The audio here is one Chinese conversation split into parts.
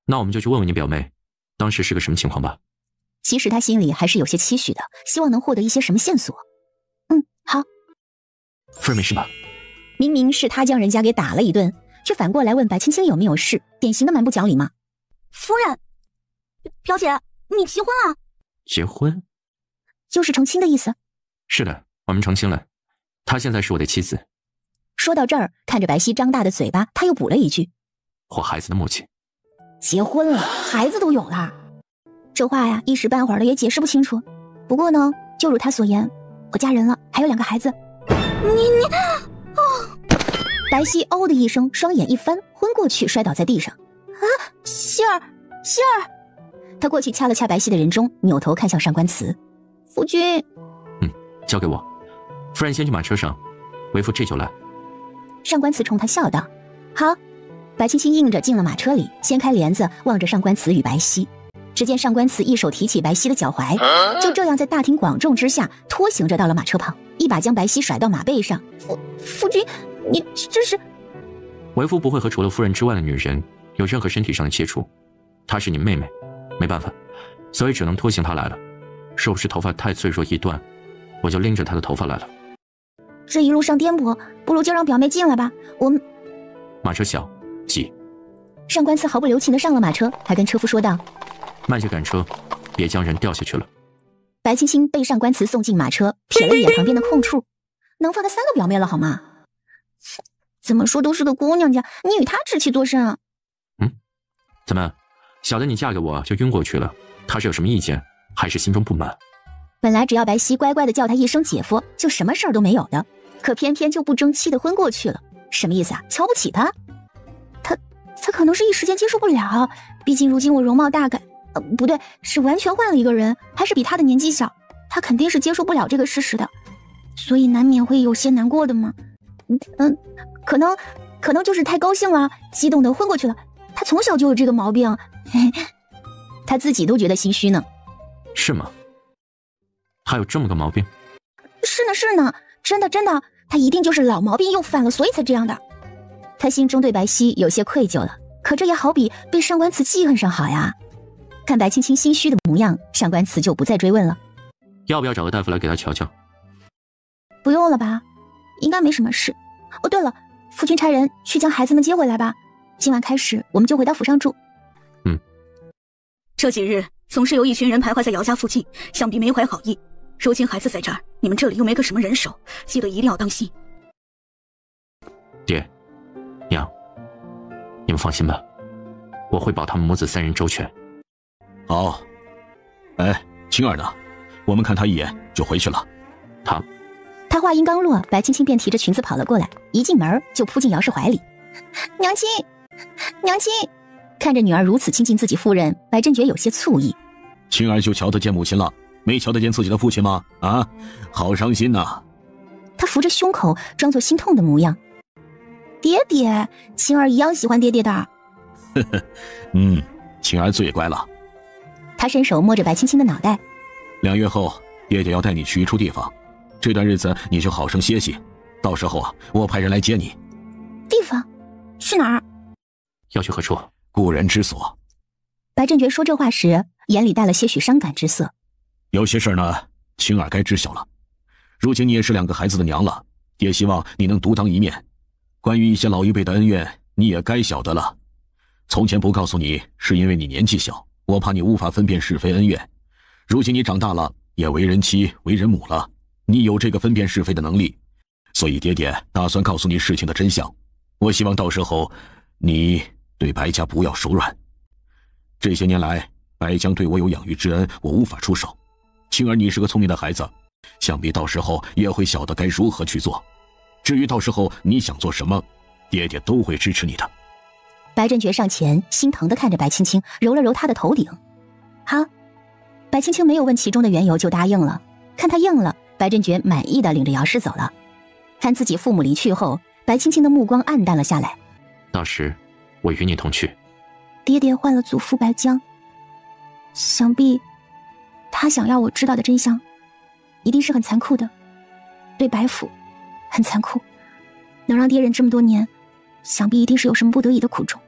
那我们就去问问你表妹，当时是个什么情况吧。其实他心里还是有些期许的，希望能获得一些什么线索。好。夫人没事吧？明明是他将人家给打了一顿，却反过来问白青青有没有事，典型的蛮不讲理嘛。夫人，表姐，你结婚了？结婚？就是成亲的意思。是的，我们成亲了，她现在是我的妻子。说到这儿，看着白皙张大的嘴巴，他又补了一句：和孩子的母亲。结婚了，孩子都有了。这话呀，一时半会儿的也解释不清楚。不过呢，就如他所言，我嫁人了，还有2个孩子。白皙哦的一声，双眼一翻，昏过去，摔倒在地上。啊，希儿。他过去掐了掐白皙的人中，扭头看向上官慈。夫君。交给我。夫人先去马车上，为夫这就来。上官慈冲他笑道：好。白青青应着进了马车里，掀开帘子，望着上官慈与白皙。只见上官慈一手提起白皙的脚踝，就这样在大庭广众之下拖行着到了马车旁，一把将白皙甩到马背上。夫君，你这是？为夫不会和除了夫人之外的女人有任何身体上的接触，她是你妹妹，没办法，所以只能拖行她来了。若不是头发太脆弱易断，我就拎着她的头发来了。这一路上颠簸，不如就让表妹进来吧。我们马车小，急。上官慈毫不留情地上了马车，还跟车夫说道：慢些赶车，别将人掉下去了。白青青被上官慈送进马车，瞥了一眼旁边的空处，能放他3个表妹了好吗？怎么说都是个姑娘家，你与她置气作甚啊？怎么，小的你嫁给我就晕过去了？他是有什么意见，还是心中不满？本来只要白皙乖乖的叫他一声姐夫，就什么事儿都没有的，可偏偏就不争气的昏过去了。什么意思啊？瞧不起他？他可能是一时间接受不了，毕竟如今我容貌大改，不对，是完全换了一个人，还是比他的年纪小，他肯定是接受不了这个事实的，所以难免会有些难过的嘛。可能就是太高兴了，激动的昏过去了。他从小就有这个毛病，他自己都觉得心虚呢。是吗？他有这么个毛病？是呢，真的，他一定就是老毛病又犯了，所以才这样的。他心中对白皙有些愧疚了，可这也好比被上官慈记恨上好呀。看白青青心虚的模样，上官慈就不再追问了。要不要找个大夫来给他瞧瞧？不用了吧，应该没什么事。哦，对了，夫君差人去将孩子们接回来吧，今晚开始我们就回到府上住。这几日总是有一群人徘徊在姚家附近，想必没怀好意。如今孩子在这儿，你们这里又没个什么人手，记得一定要当心。爹娘，你们放心吧，我会保他们母子3人周全。好。青儿呢？我们看她一眼就回去了。他话音刚落，白青青便提着裙子跑了过来，一进门就扑进姚氏怀里。娘亲。看着女儿如此亲近自己夫人，白振觉有些醋意。青儿就瞧得见母亲了，没瞧得见自己的父亲吗？啊，好伤心呐。他扶着胸口，装作心痛的模样。爹爹，青儿一样喜欢爹爹的。青儿最乖了。他伸手摸着白青青的脑袋。2月后，爹爹要带你去一处地方，这段日子你就好生歇息，到时候我派人来接你。地方？去哪儿？要去何处？故人之所。白振觉说这话时，眼里带了些许伤感之色。有些事呢，青儿该知晓了。如今你也是2个孩子的娘了，爹希望你能独当一面。关于一些老一辈的恩怨，你也该晓得了。从前不告诉你，是因为你年纪小，我怕你无法分辨是非恩怨。如今你长大了，也为人妻为人母了，你有这个分辨是非的能力，所以爹爹打算告诉你事情的真相。我希望到时候你对白家不要手软。这些年来，白江对我有养育之恩，我无法出手。青儿，你是个聪明的孩子，想必到时候也会晓得该如何去做。至于到时候你想做什么，爹爹都会支持你的。白振觉上前，心疼地看着白青青，揉了揉她的头顶。好。白青青没有问其中的缘由就答应了。看她应了，白振觉满意地领着姚氏走了。看自己父母离去后，白青青的目光暗淡了下来。到时我与你同去。爹爹换了祖父白江，想必他想要我知道的真相一定是很残酷的，对白府很残酷，能让爹忍这么多年，想必一定是有什么不得已的苦衷。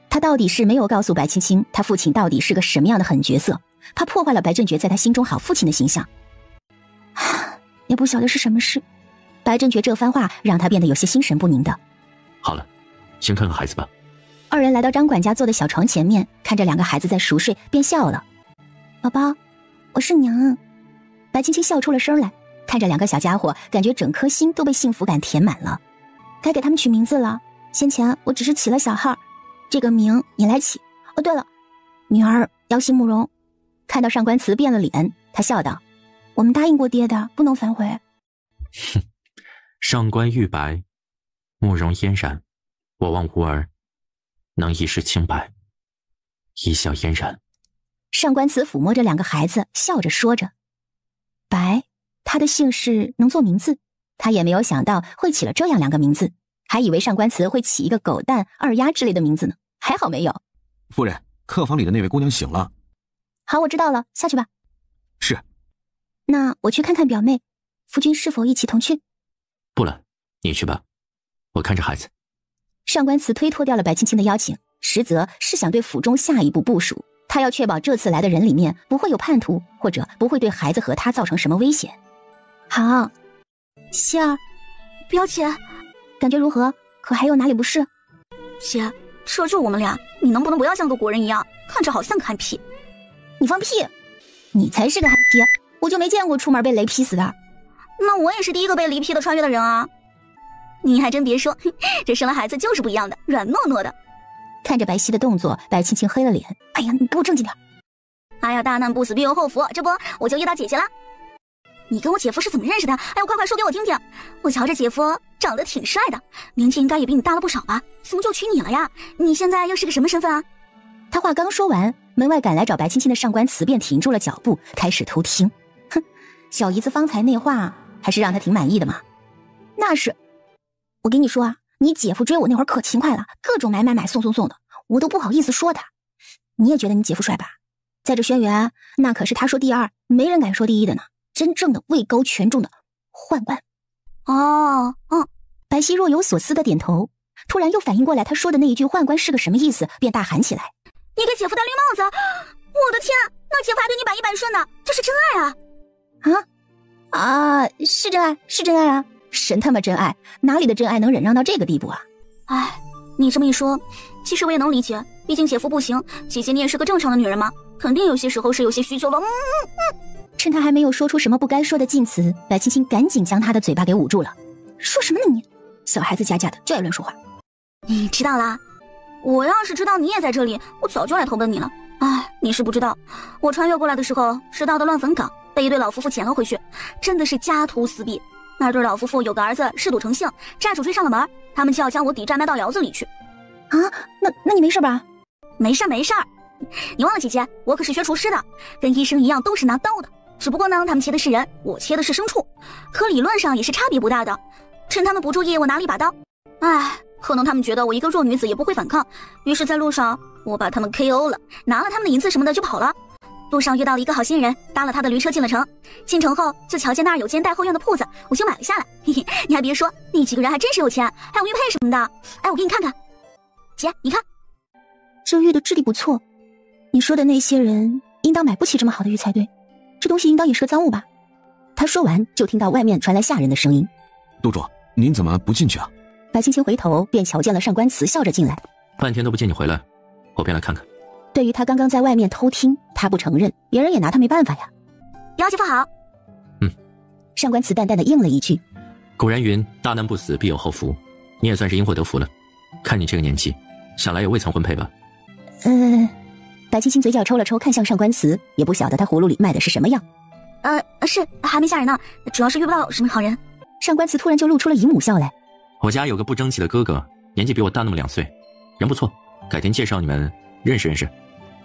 他到底是没有告诉白青青他父亲到底是个什么样的狠角色，怕破坏了白振觉在他心中好父亲的形象。也不晓得是什么事，白振觉这番话让他变得有些心神不宁的。好了，先看看孩子吧。二人来到张管家坐的小床前面，看着两个孩子在熟睡，便笑了。宝宝，我是娘。白青青笑出了声来，看着两个小家伙，感觉整颗心都被幸福感填满了。该给他们取名字了，先前我只是起了小号，这个名你来起。哦，对了，女儿要姓慕容。看到上官慈变了脸，他笑道：我们答应过爹的，不能反悔。哼，上官玉白，慕容嫣然，我望无儿能一世清白，一笑嫣然。上官慈抚摸着两个孩子，笑着说着：白，他的姓氏能做名字，他也没有想到会起了这样两个名字，还以为上官慈会起一个狗蛋、二丫之类的名字呢，还好没有。夫人，客房里的那位姑娘醒了。好，我知道了，下去吧。是。那我去看看表妹，夫君是否一起同去？不了，你去吧，我看着孩子。上官慈推脱掉了白青青的邀请，实则是想对府中下一步部署，他要确保这次来的人里面不会有叛徒，或者不会对孩子和他造成什么危险。好，希儿，表姐，感觉如何？可还有哪里不适？姐，这就我们俩，你能不能不要像个国人一样，看着好像个憨批？你放屁！你才是个憨批，我就没见过出门被雷劈死的。那我也是第一个被雷劈的穿越的人啊！你还真别说，这生了孩子就是不一样的，软糯糯的。看着白皙的动作，白青青黑了脸。哎呀，你给我正经点！哎呀，大难不死必有后福，这不我就遇到姐姐了。你跟我姐夫是怎么认识的？哎呦，快说给我听听！我瞧着姐夫长得挺帅的，年纪应该也比你大了不少吧？怎么就娶你了呀？你现在又是个什么身份啊？他话刚说完，门外赶来找白青青的上官慈便停住了脚步，开始偷听。哼，小姨子方才那话还是让他挺满意的嘛。那是，我跟你说啊，你姐夫追我那会儿可勤快了，各种买送的，我都不好意思说他。你也觉得你姐夫帅吧？在这轩辕，那可是他说第二，没人敢说第一的呢。真正的位高权重的宦官。白皙若有所思的点头，突然又反应过来他说的那一句宦官是个什么意思，便大喊起来：你给姐夫戴绿帽子！我的天，那姐夫还对你百依百顺呢，这是真爱啊！是真爱，是真爱啊！神他妈真爱，哪里的真爱能忍让到这个地步啊？哎，你这么一说，其实我也能理解，毕竟姐夫不行，姐姐你也是个正常的女人嘛，肯定有些时候是有些需求了。趁他还没有说出什么不该说的禁词，白青青赶紧将他的嘴巴给捂住了。说什么呢你？小孩子家家的就爱乱说话。你知道啦，我要是知道你也在这里，我早就来投奔你了。哎，你是不知道，我穿越过来的时候是到的乱坟岗，被一对老夫妇捡了回去，真的是家徒四壁。那对老夫妇有个儿子嗜赌成性，债主追上了门，他们就要将我抵债卖到窑子里去。啊，那你没事吧？没事。你忘了姐姐，我可是学厨师的，跟医生一样都是拿刀的。只不过呢，他们切的是人，我切的是牲畜，可理论上也是差别不大的。趁他们不注意，我拿了一把刀。哎，可能他们觉得我一个弱女子也不会反抗，于是在路上我把他们 KO 了，拿了他们的银子什么的就跑了。路上遇到了一个好心人，搭了他的驴车进了城。进城后就瞧见那儿有间带后院的铺子，我就买了下来。嘿嘿，你还别说，那几个人还真是有钱，还有玉佩什么的。哎，我给你看看，姐，你看，这玉的质地不错。你说的那些人应当买不起这么好的玉才对。这东西应当也是个赃物吧？他说完，就听到外面传来下人的声音：“督主，您怎么不进去啊？”白青青回头便瞧见了上官慈笑着进来。半天都不见你回来，我便来看看。对于他刚刚在外面偷听，他不承认，别人也拿他没办法呀。姚姐夫好。上官慈淡淡的应了一句。古人云：大难不死，必有后福。你也算是因祸得福了。看你这个年纪，想来也未曾婚配吧？白青青嘴角抽了抽，看向上官慈，也不晓得他葫芦里卖的是什么药。是还没下人呢，主要是遇不到什么好人。上官慈突然就露出了姨母笑来。我家有个不争气的哥哥，年纪比我大那么2岁，人不错，改天介绍你们认识认识。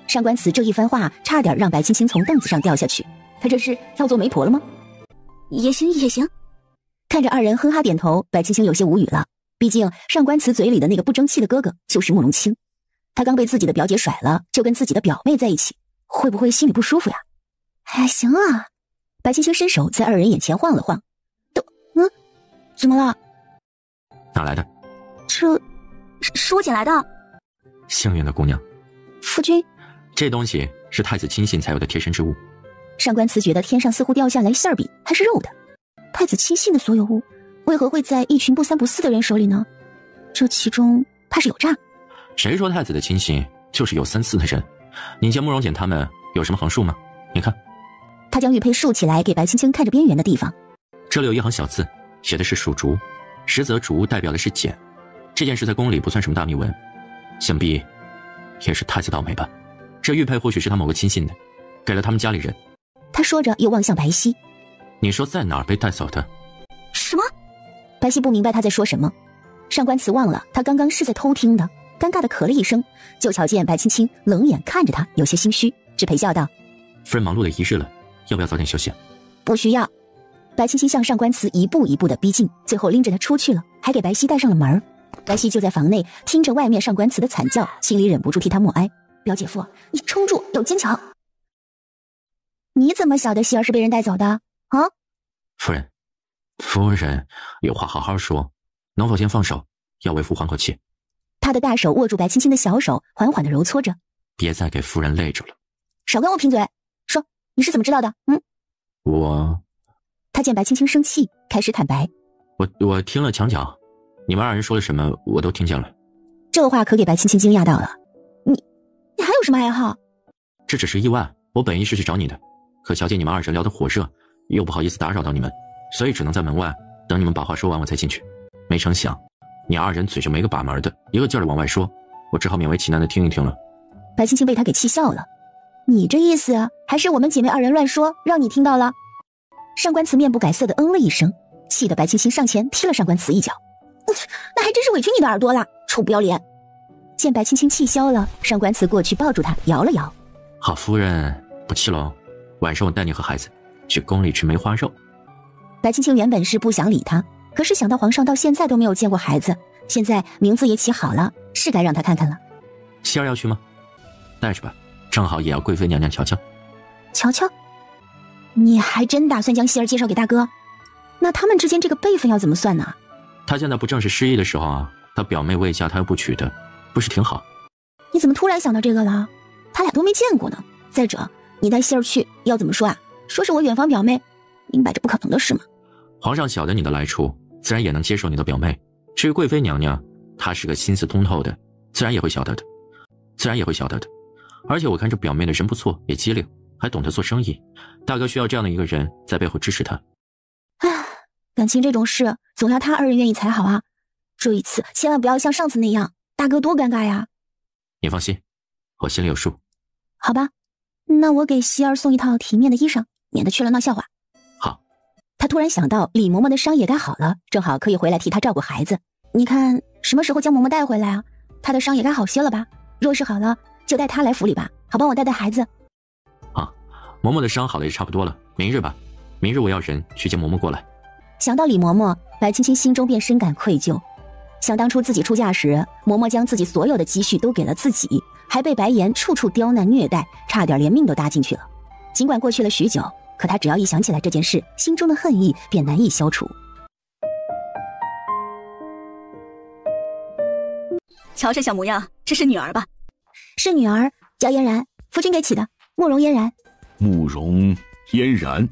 上官慈这一番话，差点让白青青从凳子上掉下去。他这是要做媒婆了吗？也行。看着二人哼哈点头，白青青有些无语了。毕竟上官慈嘴里的那个不争气的哥哥就是慕容清。他刚被自己的表姐甩了，就跟自己的表妹在一起，会不会心里不舒服呀？哎，行啊！白青青伸手在二人眼前晃了晃，怎么了？哪来的？这是我捡来的。幸运的姑娘。夫君，这东西是太子亲信才有的贴身之物。上官慈觉得天上似乎掉下来馅饼还是肉的，太子亲信的所有物为何会在一群不三不四的人手里呢？这其中怕是有诈。谁说太子的亲信就是有3、4的人？你见慕容简他们有什么横竖吗？你看。他将玉佩竖起来给白青青看着边缘的地方，这里有一行小字，写的是属竹，实则竹代表的是简。这件事在宫里不算什么大秘闻，想必也是太子倒霉吧。这玉佩或许是他某个亲信的，给了他们家里人。他说着又望向白皙。你说在哪儿被带走的？什么？白皙不明白他在说什么。上官慈忘了他刚刚是在偷听的，尴尬的咳了一声，就瞧见白青青冷眼看着他，有些心虚，只陪笑道：夫人忙碌了一日了，要不要早点休息？不需要。白青青向上官慈一步一步的逼近，最后拎着他出去了，还给白皙带上了门。白皙就在房内听着外面上官慈的惨叫，心里忍不住替他默哀：表姐夫，你撑住，有坚强。你怎么晓得希儿是被人带走的啊？夫人有话好好说，能否先放手，要为夫缓口气。他的大手握住白青青的小手，缓缓地揉搓着。别再给夫人累着了。少跟我贫嘴，说你是怎么知道的？他见白青青生气，开始坦白。我听了墙角，你们2人说了什么，我都听见了。这话可给白青青惊讶到了。你还有什么爱好？这只是意外，我本意是去找你的，可瞧见你们2人聊得火热，又不好意思打扰到你们，所以只能在门外等你们把话说完我才进去。没成想你2人嘴就没个把门的，一个劲儿的往外说，我只好勉为其难的听一听了。白青青被他给气笑了。你这意思还是我们姐妹2人乱说，让你听到了？上官慈面不改色的了一声，气得白青青上前踢了上官慈一脚。那还真是委屈你的耳朵了，臭不要脸。见白青青气消了，上官慈过去抱住她，摇了摇。好夫人，不气喽，晚上我带你和孩子去宫里吃梅花肉。白青青原本是不想理他，可是想到皇上到现在都没有见过孩子，现在名字也起好了，是该让他看看了。希儿要去吗？带着吧，正好也要贵妃娘娘瞧瞧。瞧瞧？你还真打算将希儿介绍给大哥？那他们之间这个辈分要怎么算呢？他现在不正是失意的时候啊，他表妹未嫁他又不娶的，不是挺好？你怎么突然想到这个了？他俩都没见过呢。再者，你带希儿去要怎么说啊？说是我远房表妹，明摆着不可能的事嘛。皇上晓得你的来处，自然也能接受你的表妹。至于贵妃娘娘，她是个心思通透的，自然也会晓得的。而且我看这表妹的人不错，也机灵，还懂得做生意。大哥需要这样的一个人在背后支持他。感情这种事总要他2人愿意才好啊。这一次千万不要像上次那样，大哥多尴尬呀。你放心，我心里有数。好吧，那我给希儿送一套体面的衣裳，免得去了闹笑话。好。他突然想到李嬷嬷的伤也该好了，正好可以回来替她照顾孩子。你看什么时候将嬷嬷带回来啊？她的伤也该好些了吧？若是好了，就带她来府里吧，好帮我带孩子。嬷嬷的伤好了也差不多了，明日吧，明日我要人去接嬷嬷过来。想到李嬷嬷，白青青心中便深感愧疚。想当初自己出嫁时，嬷嬷将自己所有的积蓄都给了自己，还被白颜处处刁难虐待，差点连命都搭进去了。尽管过去了许久，可他只要一想起来这件事，心中的恨意便难以消除。瞧这小模样，这是女儿吧？是女儿，叫嫣然，夫君给起的，慕容嫣然。慕容嫣然。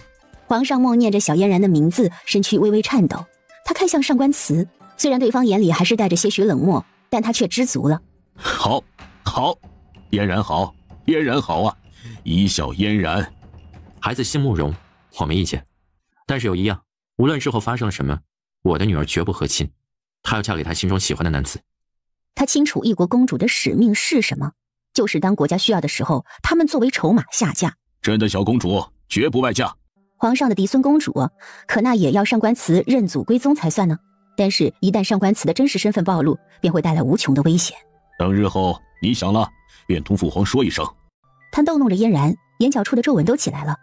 皇上默念着小嫣然的名字，身躯微微颤抖。他看向上官慈，虽然对方眼里还是带着些许冷漠，但他却知足了。好，嫣然好，嫣然好啊，一笑嫣然。孩子姓慕容，我没意见，但是有一样，无论之后发生了什么，我的女儿绝不和亲，她要嫁给她心中喜欢的男子。他清楚一国公主的使命是什么，就是当国家需要的时候，他们作为筹码下嫁。朕的小公主绝不外嫁。皇上的嫡孙公主，可那也要上官慈认祖归宗才算呢。但是，一旦上官慈的真实身份暴露，便会带来无穷的危险。等日后你想了，便同父皇说一声。他逗弄着嫣然，眼角处的皱纹都起来了。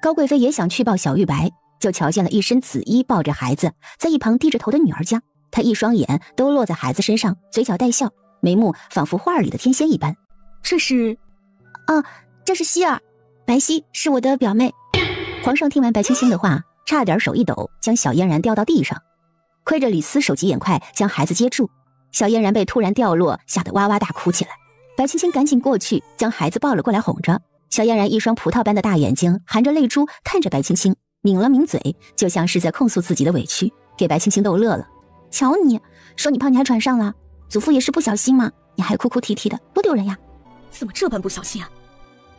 高贵妃也想去抱小玉白，就瞧见了一身紫衣抱着孩子，在一旁低着头的女儿家。她一双眼都落在孩子身上，嘴角带笑，眉目仿佛画里的天仙一般。这是？这是希儿，白皙是我的表妹。皇上听完白青青的话，差点手一抖，将小嫣然掉到地上。亏着李斯手疾眼快，将孩子接住。小嫣然被突然掉落吓得哇哇大哭起来。白青青赶紧过去将孩子抱了过来哄着。小嫣然一双葡萄般的大眼睛含着泪珠看着白青青，抿了抿嘴，就像是在控诉自己的委屈，给白青青逗乐了。瞧你说你胖你还喘上了，祖父也是不小心嘛，你还哭哭啼啼的，多丢人呀！怎么这般不小心啊？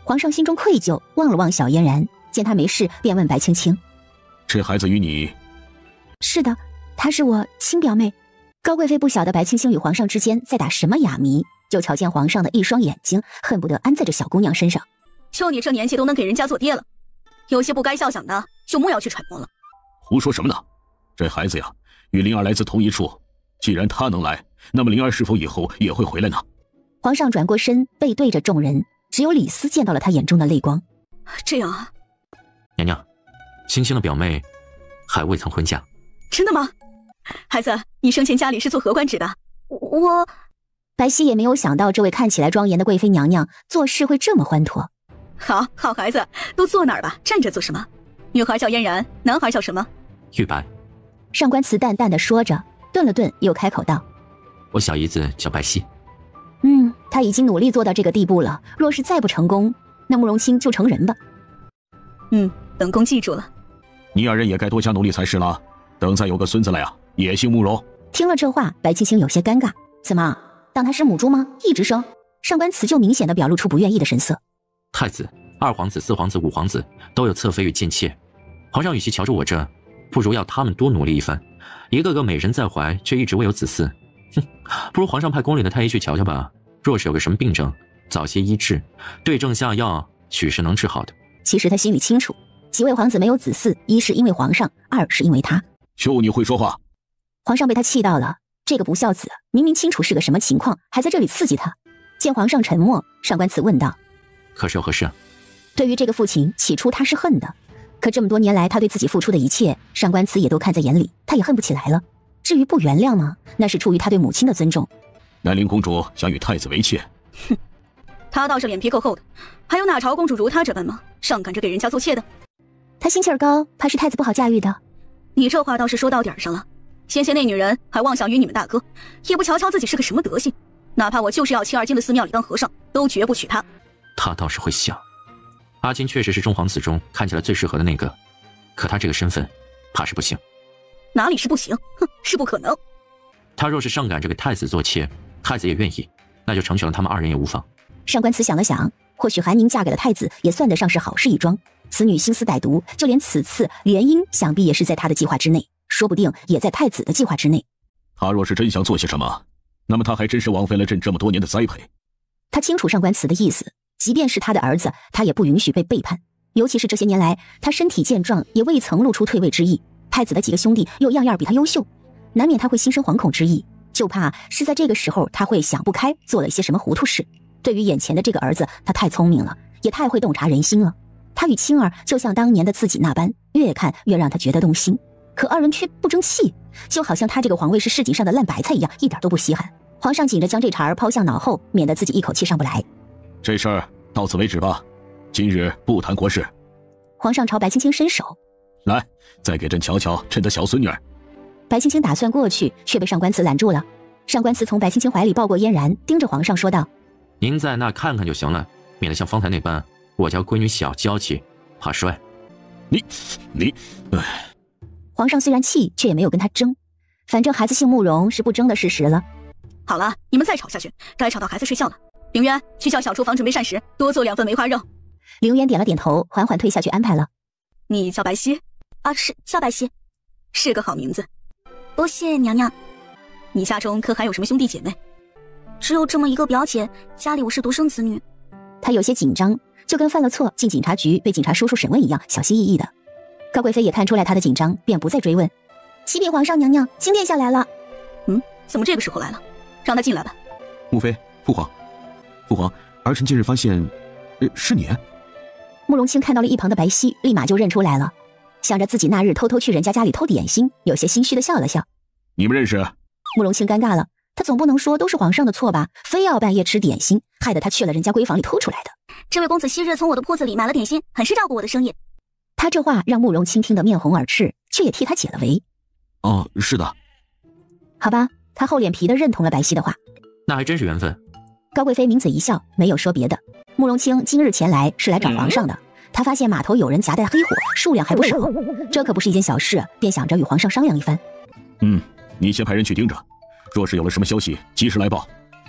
皇上心中愧疚，望了望小嫣然，见她没事，便问白青青：这孩子与你？是的，她是我亲表妹。高贵妃不晓得白青青与皇上之间在打什么哑谜，就瞧见皇上的一双眼睛恨不得安在这小姑娘身上。就你这年纪都能给人家做爹了，有些不该肖想的就莫要去揣摩了。胡说什么呢？这孩子呀，与灵儿来自同一处，既然他能来，那么灵儿是否以后也会回来呢？皇上转过身，背对着众人，只有李斯见到了他眼中的泪光。这样啊？娘娘，青青的表妹还未曾婚嫁。真的吗？孩子，你生前家里是做何官职的？我……白皙也没有想到这位看起来庄严的贵妃娘娘做事会这么欢脱。好孩子，都坐那儿吧，站着做什么？女孩叫嫣然，男孩叫什么？玉白。上官慈淡淡的说着，顿了顿，又开口道：我小姨子叫白皙。他已经努力做到这个地步了，若是再不成功，那慕容清就成人吧。本宫记住了。你二人也该多加努力才是了，等再有个孙子来啊，也姓慕容。听了这话，白青青有些尴尬，怎么当他是母猪吗？一直生？上官慈就明显的表露出不愿意的神色。太子、二皇子、四皇子、五皇子都有侧妃与近妾，皇上与其瞧着我这，不如要他们多努力一番。一个个美人在怀，却一直未有子嗣，不如皇上派宫里的太医去瞧瞧吧。若是有个什么病症，早些医治，对症下药，许是能治好的。其实他心里清楚，几位皇子没有子嗣，一是因为皇上，二是因为他。就你会说话？皇上被他气到了，这个不孝子明明清楚是个什么情况，还在这里刺激他。见皇上沉默，上官慈问道：可是有何事啊？对于这个父亲，起初他是恨的，可这么多年来他对自己付出的一切，上官慈也都看在眼里，他也恨不起来了。至于不原谅呢，那是出于他对母亲的尊重。南陵公主想与太子为妾，他倒是脸皮够厚的，还有哪朝公主如他这般吗？上赶着给人家做妾的。他心气儿高，怕是太子不好驾驭的。你这话倒是说到点上了，先前那女人还妄想与你们大哥，也不瞧瞧自己是个什么德行，哪怕我就是要去2京的寺庙里当和尚，都绝不娶她。他倒是会想，阿金确实是众皇子中看起来最适合的那个，可他这个身份，怕是不行。哪里是不行？是不可能。他若是上赶着给太子做妾，太子也愿意，那就成全了他们二人也无妨。上官慈想了想，或许韩宁嫁给了太子，也算得上是好事一桩。此女心思歹毒，就连此次联姻，想必也是在他的计划之内，说不定也在太子的计划之内。他若是真想做些什么，那么他还真是枉费了朕这么多年的栽培。他清楚上官慈的意思，即便是他的儿子，他也不允许被背叛。尤其是这些年来，他身体健壮，也未曾露出退位之意。太子的几个兄弟又样样比他优秀，难免他会心生惶恐之意，就怕是在这个时候他会想不开，做了一些什么糊涂事。对于眼前的这个儿子，他太聪明了，也太会洞察人心了。他与青儿就像当年的自己那般，越看越让他觉得动心。可二人却不争气，就好像他这个皇位是市井上的烂白菜一样，一点都不稀罕。皇上紧着将这茬儿抛向脑后，免得自己一口气上不来。这事儿到此为止吧，今日不谈国事。皇上朝白青青伸手，来，再给朕瞧瞧朕的小孙女儿。白青青打算过去，却被上官慈拦住了。上官慈从白青青怀里抱过嫣然，盯着皇上说道：您在那看看就行了，免得像方才那般，我家闺女小娇气，怕摔。你，皇上虽然气，却也没有跟他争，反正孩子姓慕容是不争的事实了。好了，你们再吵下去，该吵到孩子睡觉了。凌渊，去叫小厨房准备膳食，多做2份梅花肉。凌渊点了点头，缓缓退下去安排了。你叫白皙？啊，是叫白皙，是个好名字。多谢娘娘。你家中可还有什么兄弟姐妹？只有这么一个表姐，家里我是独生子女。他有些紧张，就跟犯了错进警察局被警察叔叔审问一样，小心翼翼的。高贵妃也看出来他的紧张，便不再追问。启禀皇上娘娘，金殿下来了。怎么这个时候来了？让他进来吧。穆妃，父皇，儿臣近日发现，是你。慕容清看到了一旁的白皙，立马就认出来了，想着自己那日偷偷去人家家里偷点心，有些心虚的笑了笑。你们认识？慕容清尴尬了，他总不能说都是皇上的错吧，非要半夜吃点心，害得他去了人家闺房里偷出来的。这位公子昔日从我的铺子里买了点心，很是照顾我的生意。他这话让慕容清听得面红耳赤，却也替他解了围。哦，是的。好吧，他厚脸皮地认同了白皙的话。那还真是缘分。高贵妃抿嘴一笑，没有说别的。慕容清今日前来是来找皇上的，他发现码头有人夹带黑火，数量还不少，这可不是一件小事，便想着与皇上商量一番。你先派人去盯着，若是有了什么消息，及时来报，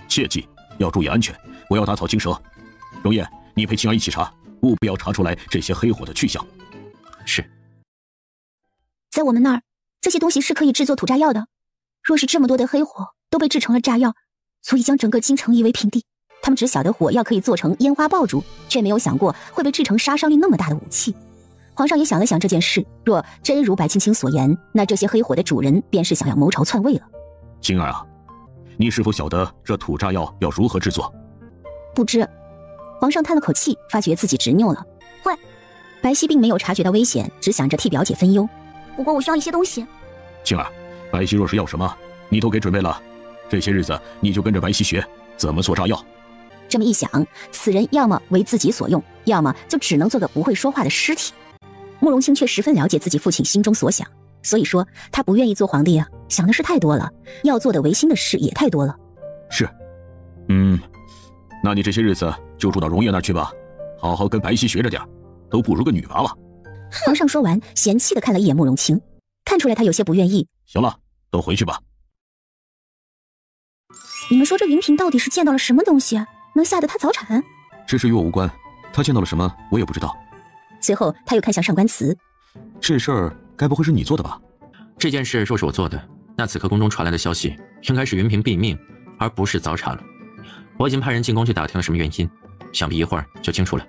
切记要注意安全，不要打草惊蛇。容颜，你陪青儿一起查，务必要查出来这些黑火的去向。是。在我们那儿，这些东西是可以制作土炸药的。若是这么多的黑火都被制成了炸药，足以将整个京城夷为平地。他们只晓得火药可以做成烟花爆竹，却没有想过会被制成杀伤力那么大的武器。皇上也想了想这件事，若真如白青青所言，那这些黑火的主人便是想要谋朝篡位了。青儿啊，你是否晓得这土炸药要如何制作？不知。皇上叹了口气，发觉自己执拗了。会。白皙并没有察觉到危险，只想着替表姐分忧。不过我需要一些东西。青儿，白皙若是要什么，你都给准备了。这些日子你就跟着白皙学怎么做炸药。这么一想，此人要么为自己所用，要么就只能做个不会说话的尸体。慕容清却十分了解自己父亲心中所想，所以说他不愿意做皇帝啊，想的事太多了，要做的违心的事也太多了。是。那你这些日子就住到容颜那儿去吧，好好跟白皙学着点，都不如个女娃娃。皇上说完，嫌弃地看了一眼慕容清，看出来他有些不愿意。行了，都回去吧。你们说这云嫔到底是见到了什么东西，能吓得她早产？这事与我无关，她见到了什么我也不知道。随后他又看向上官慈，这事儿该不会是你做的吧？这件事若是我做的，那此刻宫中传来的消息应该是云嫔毙命，而不是早产了。我已经派人进宫去打听了什么原因，想必一会儿就清楚了。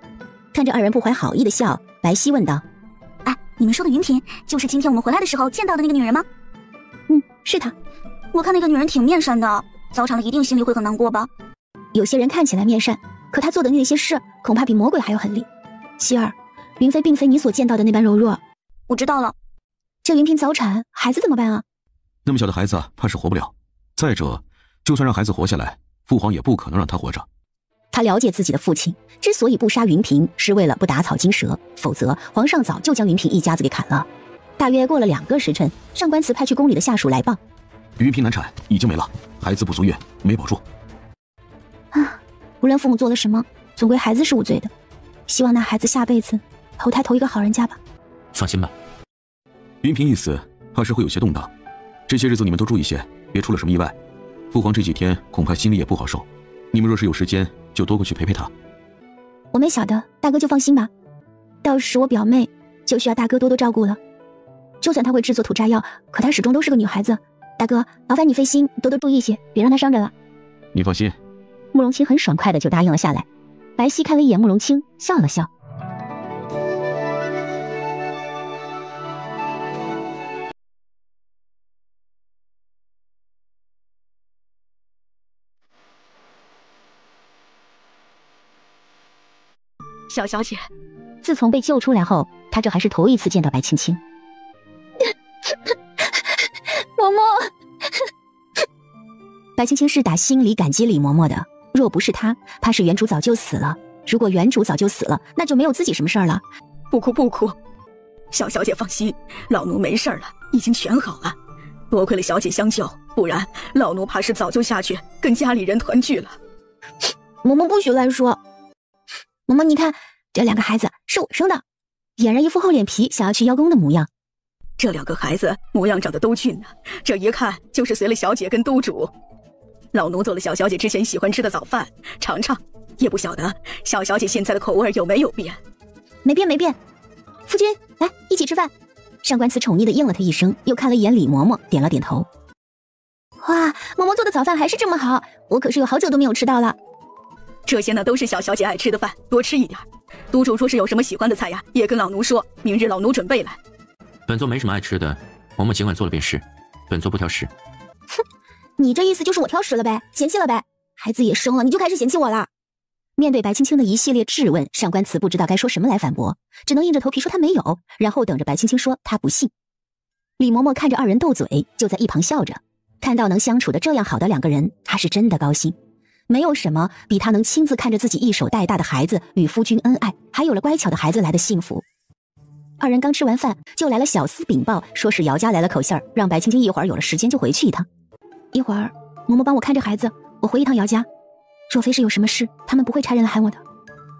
看着二人不怀好意的笑，白皙问道：哎，你们说的云嫔就是今天我们回来的时候见到的那个女人吗？是她。我看那个女人挺面善的，早产了一定心里会很难过吧。有些人看起来面善，可她做的那些事恐怕比魔鬼还要狠厉。希儿，云妃并非你所见到的那般柔弱。我知道了。这云嫔早产，孩子怎么办啊？那么小的孩子怕是活不了。再者，就算让孩子活下来，父皇也不可能让他活着。他了解自己的父亲之所以不杀云嫔，是为了不打草惊蛇，否则皇上早就将云嫔一家子给砍了。大约过了2个时辰，上官慈派去宫里的下属来报，云嫔难产，已经没了，孩子不足月，没保住。无论父母做了什么，总归孩子是无罪的。希望那孩子下辈子投胎投一个好人家吧。放心吧。云嫔一死，怕是会有些动荡。这些日子你们都注意些，别出了什么意外。父皇这几天恐怕心里也不好受，你们若是有时间，就多过去陪陪他。我们晓得，大哥就放心吧。到时我表妹就需要大哥多多照顾了。就算她会制作土炸药，可她始终都是个女孩子。大哥，麻烦你费心，多多注意些，别让她伤着了。你放心。慕容清很爽快的就答应了下来。白皙看了一眼慕容清，笑了笑。小小姐，自从被救出来后，她这还是头一次见到白青青。嬷嬷，白青青是打心里感激李嬷嬷的，若不是她，怕是原主早就死了。如果原主早就死了，那就没有自己什么事儿了。不哭不哭，小小姐放心，老奴没事了，已经全好了。多亏了小姐相救，不然老奴怕是早就下去跟家里人团聚了。嬷嬷不许乱说。嬷嬷，你看这2个孩子是我生的，俨然一副厚脸皮想要去邀功的模样。这2个孩子模样长得都俊呢，这一看就是随了小姐跟督主。老奴做了小小姐之前喜欢吃的早饭，尝尝，也不晓得小小姐现在的口味有没有变。没变没变。夫君，来一起吃饭。上官慈宠溺的应了他一声，又看了一眼李嬷嬷，点了点头。哇，嬷嬷做的早饭还是这么好，我可是有好久都没有吃到了。这些呢都是小小姐爱吃的饭，多吃一点。督主说是有什么喜欢的菜呀，也跟老奴说，明日老奴准备来。本座没什么爱吃的，嬷嬷尽管做了便是，本座不挑食。哼，你这意思就是我挑食了呗，嫌弃了呗？孩子也生了，你就开始嫌弃我了？面对白青青的一系列质问，上官慈不知道该说什么来反驳，只能硬着头皮说他没有，然后等着白青青说他不信。李嬷嬷看着2人斗嘴，就在一旁笑着，看到能相处的这样好的2个人，她是真的高兴。没有什么比她能亲自看着自己一手带大的孩子与夫君恩爱，还有了乖巧的孩子来的幸福。2人刚吃完饭，就来了小厮禀报，说是姚家来了口信儿，让白青青一会儿有了时间就回去一趟。一会儿嬷嬷帮我看着孩子，我回一趟姚家。若非是有什么事，他们不会差人来喊我的。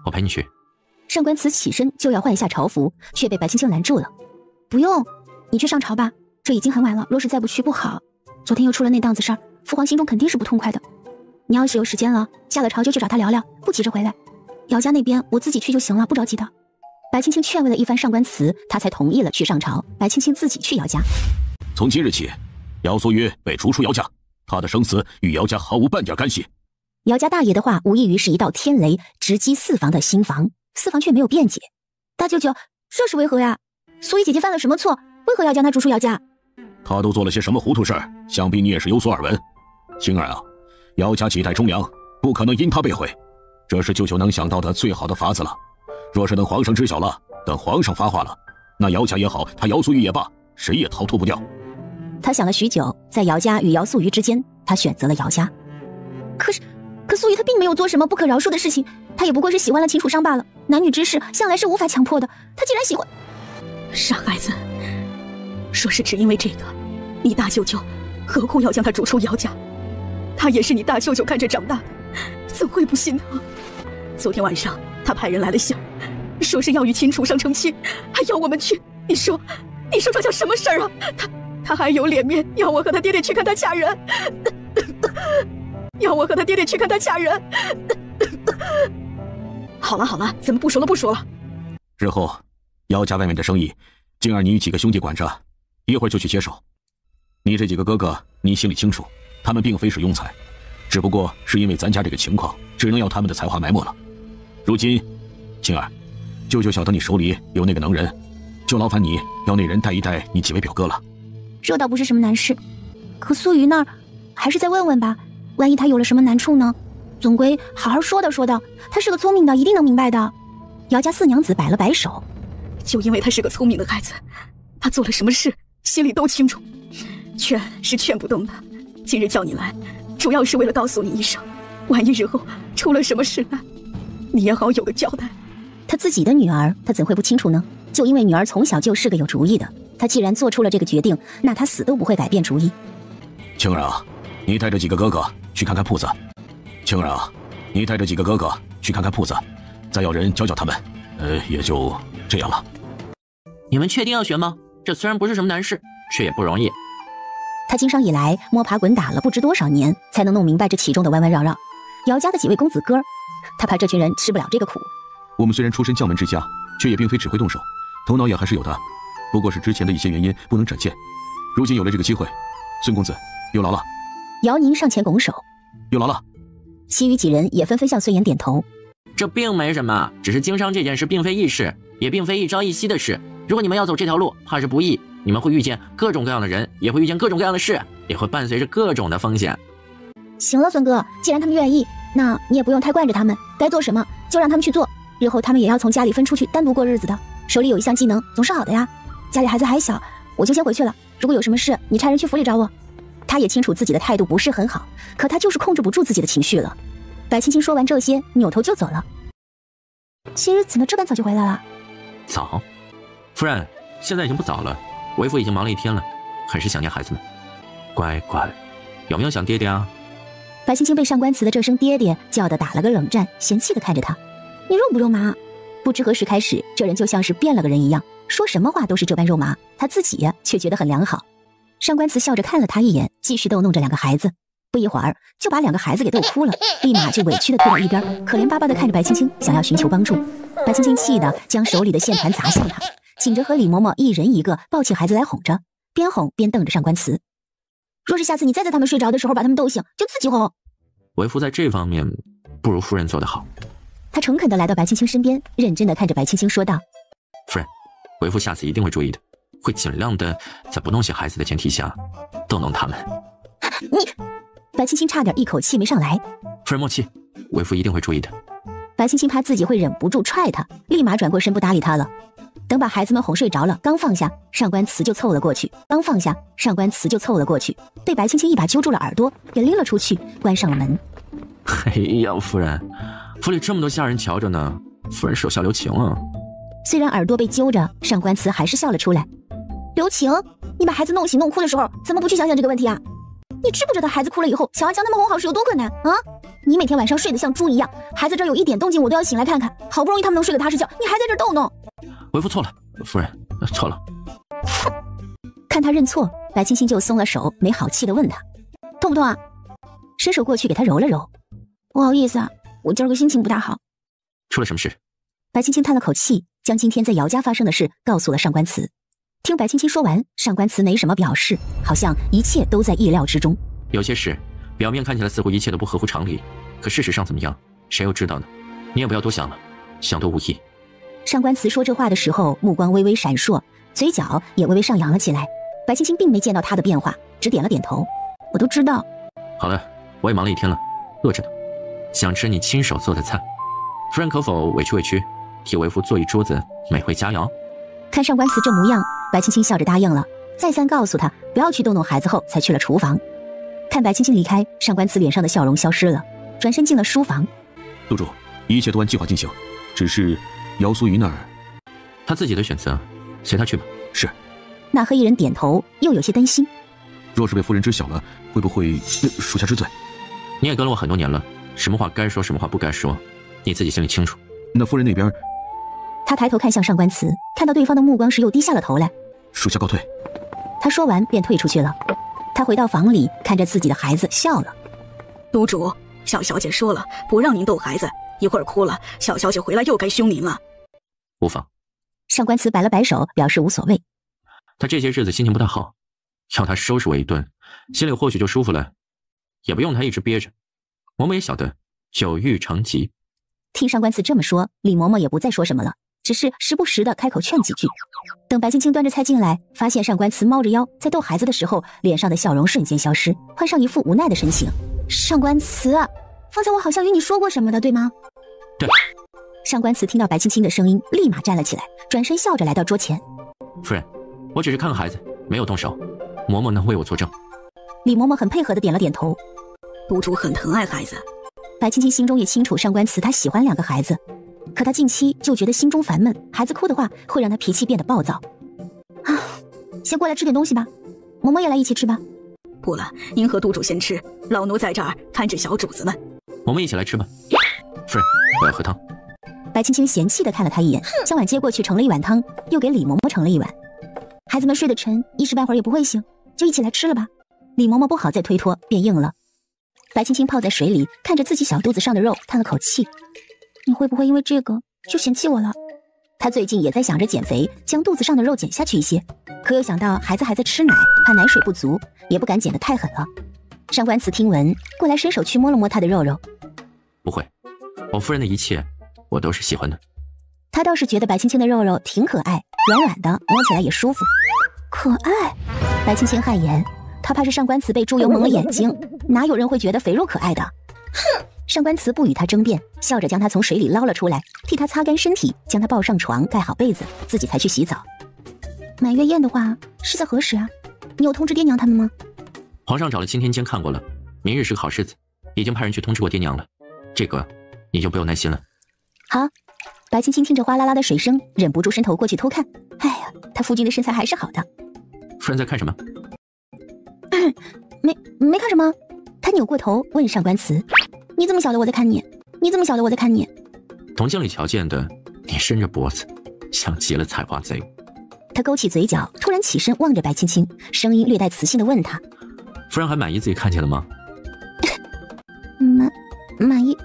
我陪你去。上官慈起身就要换一下朝服，却被白青青拦住了。不用，你去上朝吧，这已经很晚了，若是再不去不好。昨天又出了那档子事儿，父皇心中肯定是不痛快的。你要是有时间了，下了朝就去找他聊聊，不急着回来。姚家那边我自己去就行了，不着急的。白青青劝慰了一番上官慈，他才同意了去上朝。白青青自己去姚家。从今日起，姚素玉被逐出姚家，他的生死与姚家毫无半点干系。姚家大爷的话无异于是一道天雷，直击四房的心房。四房却没有辩解。大舅舅，这是为何呀？素玉姐姐犯了什么错？为何要将她逐出姚家？他都做了些什么糊涂事儿？想必你也是有所耳闻。青儿啊，姚家几代忠良，不可能因他被毁，这是舅舅能想到的最好的法子了。若是等皇上知晓了，等皇上发话了，那姚家也好，他姚素玉也罢，谁也逃脱不掉。他想了许久，在姚家与姚素瑜之间，他选择了姚家。可素玉她并没有做什么不可饶恕的事情，她也不过是喜欢了秦楚商罢了。男女之事向来是无法强迫的，她既然喜欢……傻孩子，说是只因为这个，你大舅舅何苦要将他逐出姚家？他也是你大舅舅看着长大的，怎会不心疼？昨天晚上他派人来了信，说是要与秦楚商成亲，还要我们去。你说这叫什么事儿啊？他还有脸面要我和他爹爹去看他嫁人，要我和他爹爹去看他嫁人。好了，咱们不说了。日后姚家外面的生意，静儿你与几个兄弟管着，一会儿就去接手。你这几个哥哥，你心里清楚，他们并非是庸才，只不过是因为咱家这个情况，只能要他们的才华埋没了。如今，静儿，舅舅晓得你手里有那个能人，就劳烦你要那人带一带你几位表哥了。这倒不是什么难事，可素瑜那儿还是再问问吧，万一他有了什么难处呢？总归好好说道，他是个聪明的，一定能明白的。姚家四娘子摆了摆手，就因为他是个聪明的孩子，他做了什么事心里都清楚，劝是劝不动的。今日叫你来，主要是为了告诉你一声，万一日后出了什么事来，你也好有个交代。他自己的女儿，他怎会不清楚呢？就因为女儿从小就是个有主意的，他既然做出了这个决定，那他死都不会改变主意。青儿啊，你带着几个哥哥去看看铺子。青儿啊，你带着几个哥哥去看看铺子，再要人教教他们。也就这样了。你们确定要学吗？这虽然不是什么难事，却也不容易。他经商以来摸爬滚打了不知多少年，才能弄明白这其中的弯弯绕绕。姚家的几位公子哥，他怕这群人吃不了这个苦。我们虽然出身将门之家，却也并非只会动手，头脑也还是有的，不过是之前的一些原因不能展现。如今有了这个机会，孙公子有劳了。姚宁上前拱手，有劳了。其余几人也纷纷向孙岩点头。这并没什么，只是经商这件事并非易事，也并非一朝一夕的事。如果你们要走这条路，怕是不易。你们会遇见各种各样的人，也会遇见各种各样的事，也会伴随着各种的风险。行了，孙哥，既然他们愿意，那你也不用太惯着他们，该做什么就让他们去做。日后他们也要从家里分出去单独过日子的，手里有一项技能总是好的呀。家里孩子还小，我就先回去了。如果有什么事，你差人去府里找我。他也清楚自己的态度不是很好，可他就是控制不住自己的情绪了。白青青说完这些，扭头就走了。今日怎么这般早就回来了？早，夫人，现在已经不早了，为父已经忙了一天了，很是想念孩子们。乖乖，有没有想爹爹啊？白青青被上官慈的这声爹爹叫得打了个冷战，嫌弃地看着他，你肉不肉麻？不知何时开始，这人就像是变了个人一样，说什么话都是这般肉麻，他自己呀却觉得很良好。上官慈笑着看了他一眼，继续逗弄着两个孩子，不一会儿就把两个孩子给逗哭了，立马就委屈地退到一边，可怜巴巴地看着白青青，想要寻求帮助。白青青气得将手里的线盘砸向他，请着和李嬷嬷一人一个抱起孩子来哄着，边哄边瞪着上官慈。若是下次你再在他们睡着的时候把他们逗醒，就自己哄。为父在这方面不如夫人做得好。他诚恳地来到白青青身边，认真地看着白青青说道：夫人，为父下次一定会注意的，会尽量的在不弄醒孩子的前提下逗弄他们。你……白青青差点一口气没上来。夫人莫气，为父一定会注意的。白青青怕自己会忍不住踹他，立马转过身不搭理他了。等把孩子们哄睡着了，刚放下，上官慈就凑了过去。被白青青一把揪住了耳朵，给拎了出去，关上了门。哎呀，夫人，府里这么多下人瞧着呢，夫人手下留情啊。虽然耳朵被揪着，上官慈还是笑了出来。留情？你把孩子弄醒弄哭的时候，怎么不去想想这个问题啊？你知不知道孩子哭了以后，想要将他们哄好是有多困难啊？你每天晚上睡得像猪一样，孩子这儿有一点动静我都要醒来看看，好不容易他们能睡个踏实觉，你还在这儿逗弄。为夫错了，夫人错了。看他认错，白青青就松了手，没好气地问他痛不痛啊？伸手过去给他揉了揉。不好意思啊，我今儿个心情不大好。出了什么事？白青青叹了口气，将今天在姚家发生的事告诉了上官慈。听白青青说完，上官慈没什么表示，好像一切都在意料之中。有些事表面看起来似乎一切都不合乎常理，可事实上怎么样，谁又知道呢？你也不要多想了，想多无益。上官慈说这话的时候，目光微微闪烁，嘴角也微微上扬了起来。白青青并没见到他的变化，只点了点头。我都知道。好了，我也忙了一天了，饿着呢，想吃你亲手做的菜。夫人可否委屈委屈，替为夫做一桌子美味佳肴？看上官慈这模样，白青青笑着答应了，再三告诉他不要去逗弄孩子后，才去了厨房。看白青青离开，上官慈脸上的笑容消失了，转身进了书房。督主，一切都按计划进行，只是姚苏云那儿，他自己的选择，随他去吧。是。那黑衣人点头，又有些担心。若是被夫人知晓了，会不会属下知罪？你也跟了我很多年了，什么话该说，什么话不该说，你自己心里清楚。那夫人那边，他抬头看向上官慈，看到对方的目光时又低下了头来。属下告退。他说完便退出去了。他回到房里，看着自己的孩子笑了。督主，小小姐说了不让您逗孩子，一会儿哭了，小小姐回来又该凶您了。无妨。上官慈摆了摆手，表示无所谓。他这些日子心情不大好，要他收拾我一顿，心里或许就舒服了，也不用他一直憋着。嬷嬷也晓得久欲长疾。听上官慈这么说，李嬷嬷也不再说什么了，只是时不时的开口劝几句。等白青青端着菜进来，发现上官慈猫着腰在逗孩子的时候，脸上的笑容瞬间消失，换上一副无奈的神情。上官慈，方才我好像与你说过什么的，对吗？对。上官慈听到白青青的声音，立马站了起来，转身笑着来到桌前。夫人，我只是看看孩子，没有动手，嬷嬷能为我作证。李嬷嬷很配合的点了点头。督主很疼爱孩子。白青青心中也清楚上官慈她喜欢2个孩子，可她近期就觉得心中烦闷，孩子哭的话会让她脾气变得暴躁。先过来吃点东西吧，嬷嬷也来一起吃吧。不了，您和督主先吃，老奴在这儿看着小主子们。我们一起来吃吧。夫人，我要喝汤。白青青嫌弃的看了他一眼，将碗接过去盛了一碗汤，又给李嬷嬷盛了一碗。孩子们睡得沉，一时半会儿也不会醒，就一起来吃了吧。李嬷嬷不好再推脱，便应了。白青青泡在水里，看着自己小肚子上的肉，叹了口气。你会不会因为这个就嫌弃我了？她最近也在想着减肥，将肚子上的肉减下去一些，可又想到孩子还在吃奶，怕奶水不足，也不敢减得太狠了。上官慈听闻，过来伸手去摸了摸她的肉肉。不会，我夫人的一切我都是喜欢的。他倒是觉得白青青的肉肉挺可爱，软软的，摸起来也舒服。可爱？白青青汗颜，她怕是上官慈被猪油蒙了眼睛，哪有人会觉得肥肉可爱的？哼！上官慈不与他争辩，笑着将他从水里捞了出来，替他擦干身体，将他抱上床，盖好被子，自己才去洗澡。满月宴的话是在何时啊？你有通知爹娘他们吗？皇上找了钦天监看过了，明日是个好日子，已经派人去通知过爹娘了，这个你就不用担心了。好。白青青听着哗啦啦的水声，忍不住伸头过去偷看。哎呀，他夫君的身材还是好的。夫人在看什么？没看什么。他扭过头问上官慈：“你怎么晓得我在看你？你怎么晓得我在看你？”从镜里瞧见的，你伸着脖子，像极了采花贼。他勾起嘴角，突然起身望着白青青，声音略带磁性的问他：“夫人还满意自己看见了吗？”满意。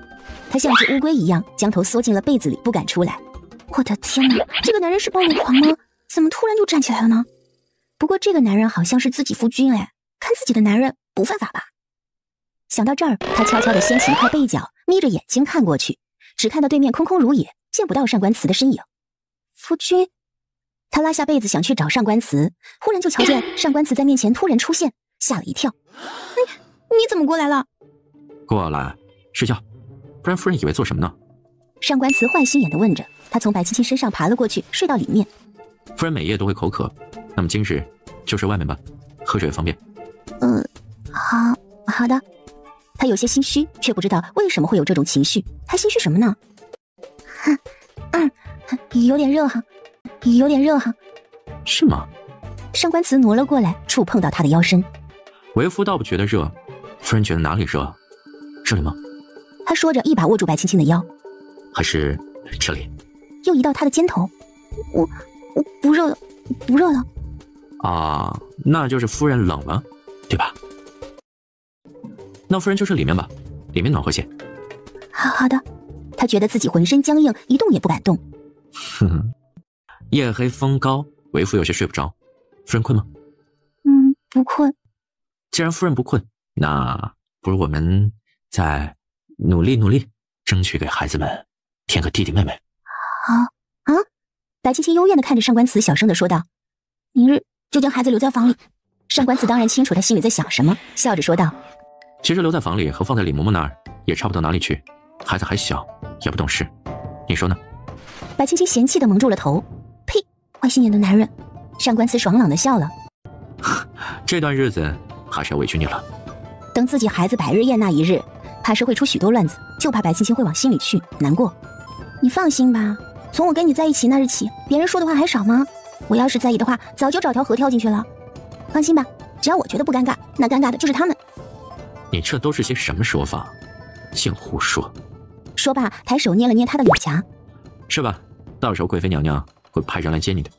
他像只乌龟一样将头缩进了被子里，不敢出来。我的天哪，这个男人是暴露狂吗？怎么突然就站起来了呢？不过这个男人好像是自己夫君哎，看自己的男人不犯法吧？想到这儿，他悄悄地掀起一块被角，眯着眼睛看过去，只看到对面空空如也，见不到上官慈的身影。夫君，他拉下被子想去找上官慈，忽然就瞧见上官慈在面前突然出现，吓了一跳。你怎么过来了？过来睡觉，不然夫人以为做什么呢？上官慈坏心眼地问着。他从白青青身上爬了过去，睡到里面。夫人每夜都会口渴，那么今日就睡外面吧，喝水也方便。好的。他有些心虚，却不知道为什么会有这种情绪。还心虚什么呢？有点热哈，是吗？上官慈挪了过来，触碰到他的腰身。为夫倒不觉得热，夫人觉得哪里热？这里吗？他说着一把握住白青青的腰，还是这里？又移到他的肩头。我不热了，不热了。啊，那就是夫人冷了，对吧？那夫人就睡里面吧，里面暖和些。好的。他觉得自己浑身僵硬，一动也不敢动。哼哼，夜黑风高，为夫有些睡不着。夫人困吗？不困。既然夫人不困，那不如我们再努力努力，争取给孩子们添个弟弟妹妹。好啊！白青青幽怨地看着上官慈，小声地说道：“明日就将孩子留在房里。”上官慈当然清楚他心里在想什么，笑着说道：“其实留在房里和放在李嬷嬷那儿也差不到哪里去，孩子还小，也不懂事，你说呢？”白青青嫌弃地蒙住了头：“呸！坏心眼的男人！”上官慈爽朗地笑了：“这段日子还是要委屈你了。等自己孩子百日宴那一日，怕是会出许多乱子，就怕白青青会往心里去，难过。你放心吧，从我跟你在一起那日起，别人说的话还少吗？我要是在意的话，早就找条河跳进去了。放心吧，只要我觉得不尴尬，那尴尬的就是他们。”你这都是些什么说法？净胡说！说罢，抬手捏了捏他的脸颊：“是吧？到时候贵妃娘娘会派人来接你的。”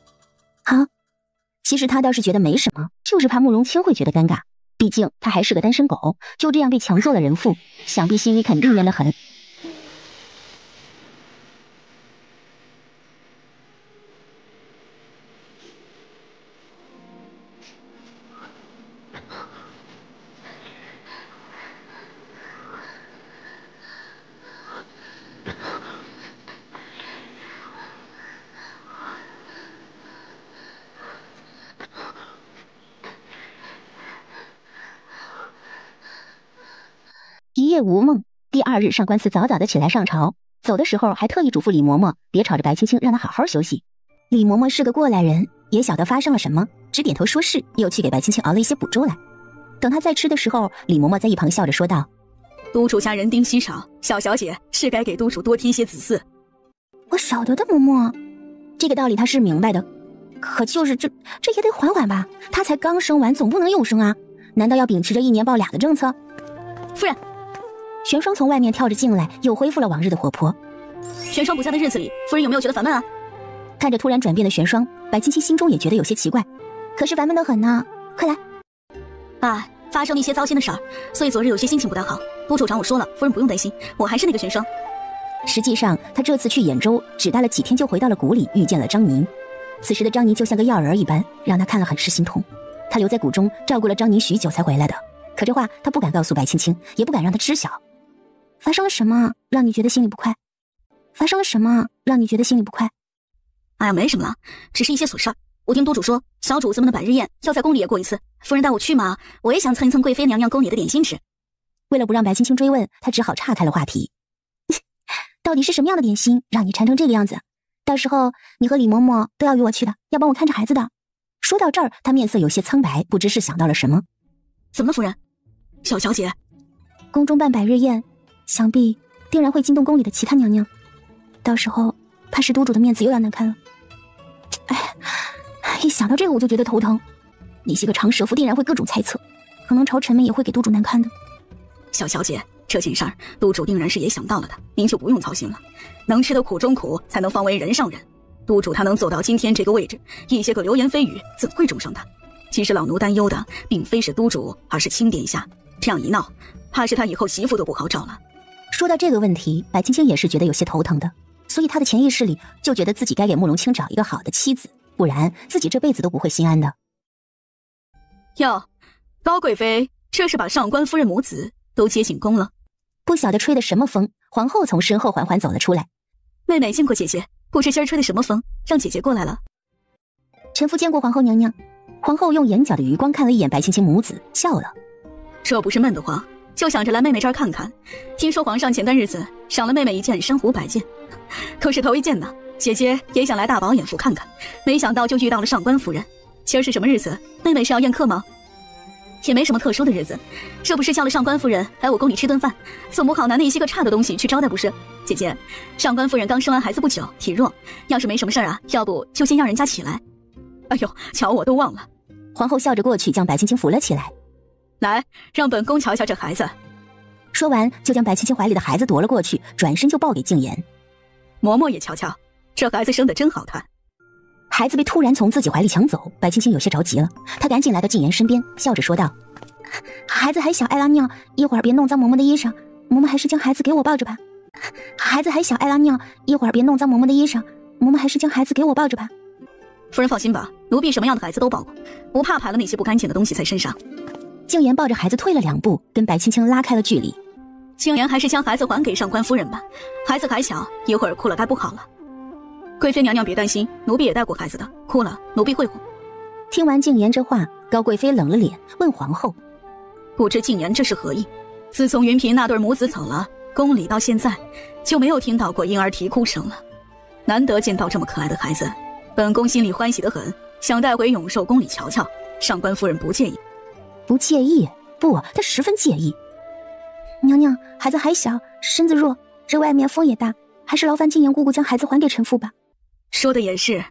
好。其实他倒是觉得没什么，就是怕慕容清会觉得尴尬，毕竟他还是个单身狗，就这样被强做了人妇，想必心里肯定怨得很。一夜无梦，第二日上官慈早早的起来上朝，走的时候还特意嘱咐李嬷嬷别吵着白青青，让她好好休息。李嬷嬷是个过来人，也晓得发生了什么，只点头说是，又去给白青青熬了一些补粥来。等她在吃的时候，李嬷嬷在一旁笑着说道：“督主家人丁稀少，小小姐是该给督主多添些子嗣。”我晓得的，嬷嬷，这个道理她是明白的，可就是这也得缓缓吧，她才刚生完，总不能又生啊？难道要秉持着1年抱俩的政策？夫人，玄霜从外面跳着进来，又恢复了往日的活泼。玄霜不在的日子里，夫人有没有觉得烦闷啊？看着突然转变的玄霜，白青青心中也觉得有些奇怪，可是烦闷得很呢。快来！哎，发生了一些糟心的事儿，所以昨日有些心情不太好。督主找我说了，夫人不用担心，我还是那个玄霜。实际上，他这次去兖州，只待了几天就回到了谷里，遇见了张宁。此时的张宁就像个药人一般，让他看了很是心痛。他留在谷中照顾了张宁许久才回来的，可这话他不敢告诉白青青，也不敢让他知晓。发生了什么让你觉得心里不快？发生了什么让你觉得心里不快？哎呀，没什么了，只是一些琐事儿。我听督主说，小主子们的百日宴要在宫里也过一次，夫人带我去嘛，我也想蹭一蹭贵妃娘娘宫里的点心吃。为了不让白青青追问，他只好岔开了话题。到底是什么样的点心让你馋成这个样子？到时候你和李嬷嬷都要与我去的，要帮我看着孩子的。说到这儿，他面色有些苍白，不知是想到了什么。怎么了，夫人？小小姐，宫中办百日宴，想必定然会惊动宫里的其他娘娘，到时候怕是督主的面子又要难看了。哎，一想到这个我就觉得头疼。那些个长舌妇定然会各种猜测，可能朝臣们也会给督主难看的。小小姐，这件事儿督主定然是也想到了的，您就不用操心了。能吃得苦中苦，才能方为人上人。督主他能走到今天这个位置，一些个流言蜚语怎会中伤他？其实老奴担忧的并非是督主，而是清殿下。这样一闹，怕是他以后媳妇都不好找了。说到这个问题，白青青也是觉得有些头疼的，所以她的潜意识里就觉得自己该给慕容清找一个好的妻子，不然自己这辈子都不会心安的。哟，高贵妃，这是把上官夫人母子都接进宫了？不晓得吹的什么风，皇后从身后缓缓走了出来。妹妹见过姐姐，不知今儿吹的什么风，让姐姐过来了。臣妇见过皇后娘娘。皇后用眼角的余光看了一眼白青青母子，笑了。这不是闷得慌，就想着来妹妹这儿看看。听说皇上前段日子赏了妹妹一件珊瑚摆件，可是头一件呢。姐姐也想来大饱眼福看看，没想到就遇到了上官夫人。今儿是什么日子？妹妹是要宴客吗？也没什么特殊的日子，这不是叫了上官夫人来我宫里吃顿饭，总不好拿那些个差的东西去招待不是？姐姐，上官夫人刚生完孩子不久，体弱，要是没什么事儿啊，要不就先让人家起来。哎呦，瞧我都忘了。皇后笑着过去，将白青青扶了起来。来，让本宫瞧瞧这孩子。说完，就将白青青怀里的孩子夺了过去，转身就抱给静言。嬷嬷也瞧瞧，这孩子生得真好看。孩子被突然从自己怀里抢走，白青青有些着急了，她赶紧来到静言身边，笑着说道：“孩子还小，爱拉尿，一会儿别弄脏嬷嬷的衣裳，嬷嬷还是将孩子给我抱着吧。孩子还小，爱拉尿，一会儿别弄脏嬷嬷的衣裳，嬷嬷还是将孩子给我抱着吧。”夫人放心吧，奴婢什么样的孩子都抱过，不怕排了那些不干净的东西在身上。静言抱着孩子退了2步，跟白青青拉开了距离。静言还是将孩子还给上官夫人吧，孩子还小，一会儿哭了该不好了。贵妃娘娘别担心，奴婢也带过孩子的，哭了奴婢会哄。听完静言这话，高贵妃冷了脸，问皇后：“不知静言这是何意？自从云嫔那对母子走了，宫里到现在就没有听到过婴儿啼哭声了。难得见到这么可爱的孩子，本宫心里欢喜得很，想带回永寿宫里瞧瞧。上官夫人不介意？”“不介意？不，她十分介意。娘娘，孩子还小，身子弱，这外面风也大，还是劳烦静言姑姑将孩子还给臣妇吧。”说的也是。